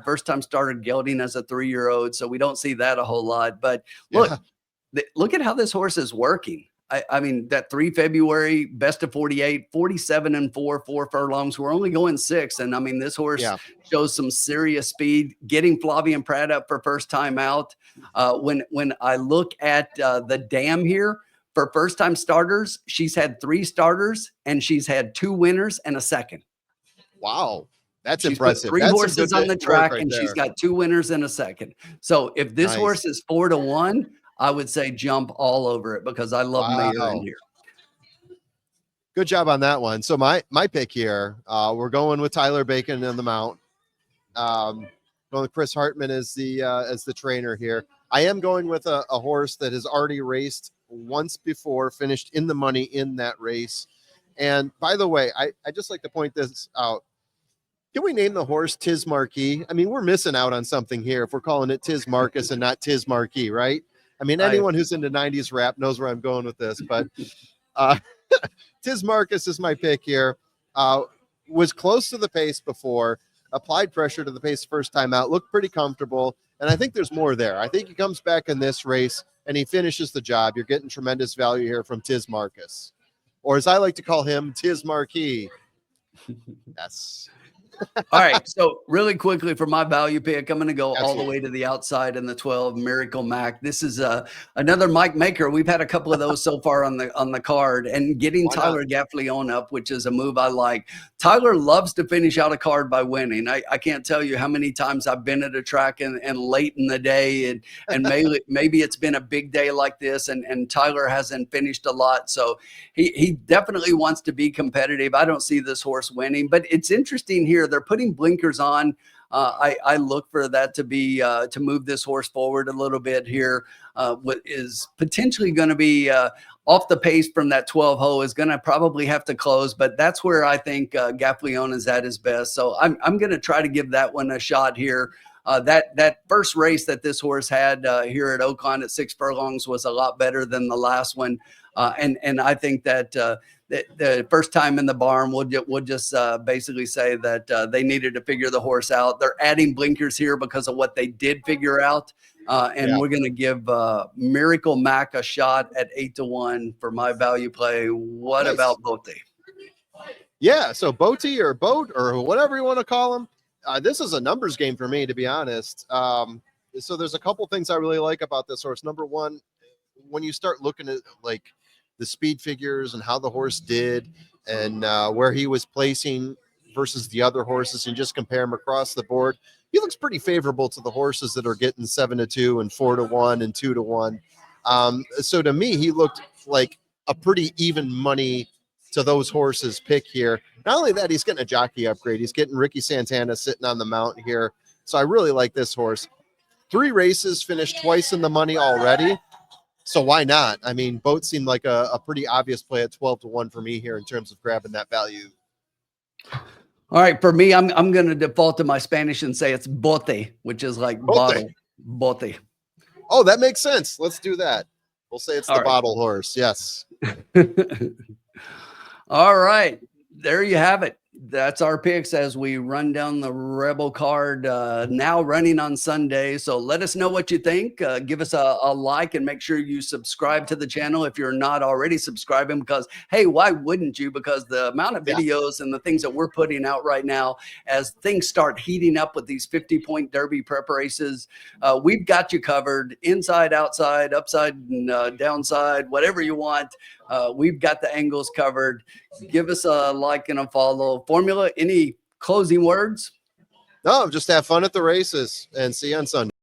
Speaker 1: First time starter gelding as a 3-year-old. So we don't see that a whole lot. But look at how this horse is working. I mean, that 3 February, best of 48, 47-4, 4 furlongs. We're only going 6. And I mean, this horse shows some serious speed, getting Flavian Pratt up for first time out. When I look at the dam here for first time starters, she's had 3 starters and she's had 2 winners and a second.
Speaker 2: Wow. That's
Speaker 1: she's
Speaker 2: impressive.
Speaker 1: Put 3 horses on the track and
Speaker 2: there.
Speaker 1: She's got 2 winners and a second. So if this horse is 4-1, I would say jump all over it, because I love Mayor in here.
Speaker 2: Good job on that one. So my pick here, we're going with Tyler Bacon in the mount. Going with Chris Hartman as the trainer here. I am going with a horse that has already raced once before, finished in the money in that race. And by the way, I just like to point this out. Can we name the horse Tiz Marquis? I mean, we're missing out on something here if we're calling it Tiz Marcus and not Tiz Marquis, right? I mean, anyone who's into 90s rap knows where I'm going with this, but Tiz Marcus is my pick here. Was close to the pace before, applied pressure to the pace first time out, looked pretty comfortable, and I think there's more there. I think he comes back in this race, and he finishes the job. You're getting tremendous value here from Tiz Marcus, or as I like to call him, Tiz Marquis. Yes.
Speaker 1: All right. So really quickly for my value pick, I'm going to go all the
Speaker 2: Absolutely.
Speaker 1: way to the outside in the 12 Miracle Mac. This is another Mike Maker. We've had a couple of those so far on the card, and getting
Speaker 2: Why not?
Speaker 1: Tyler Gaffleone up, which is a move I like. Tyler loves to finish out a card by winning. I can't tell you how many times I've been at a track and late in the day, and maybe it's been a big day like this, and Tyler hasn't finished a lot. So he definitely wants to be competitive. I don't see this horse winning, but it's interesting here. They're putting blinkers on. I look for that to be to move this horse forward a little bit here. What is potentially going to be off the pace from that 12 hole is going to probably have to close, but that's where I think Gaffleone is at his best. So I'm going to try to give that one a shot here. That first race that this horse had here at Oaklawn at 6 furlongs was a lot better than the last one. And I think that the first time in the barn, we'll just basically say that they needed to figure the horse out. They're adding blinkers here because of what they did figure out. And we're going to give Miracle Mac a shot at 8-1 for my value play. What about Bote?
Speaker 2: Yeah, so Bote or Boat or whatever you want to call him. This is a numbers game for me, to be honest. So there's a couple things I really like about this horse. Number one, when you start looking at like the speed figures and how the horse did and where he was placing versus the other horses and just compare them across the board, he looks pretty favorable to the horses that are getting 7-2 and 4-1 and 2-1. So to me, he looked like a pretty even money to those horses pick here. Not only that, he's getting a jockey upgrade. He's getting Ricky Santana sitting on the mount here. So I really like this horse. 3 races, finished twice in the money already. So why not? I mean, Boat seemed like a pretty obvious play at 12-1 for me here in terms of grabbing that value.
Speaker 1: All right, for me, I'm going to default to my Spanish and say it's bote, which is like bottle. Bote.
Speaker 2: Oh, that makes sense. Let's do that. We'll say it's the bottle horse. Yes.
Speaker 1: All right, there you have it. That's our picks as we run down the Rebel card now running on Sunday. So let us know what you think. Give us a like and make sure you subscribe to the channel if you're not already subscribing, because, hey, why wouldn't you? Because the amount of videos and the things that we're putting out right now, as things start heating up with these 50-point Derby prep races, we've got you covered inside, outside, upside, and downside, whatever you want. We've got the angles covered. Give us a like and a follow. Formula, any closing words?
Speaker 2: No, just have fun at the races and see you on Sunday.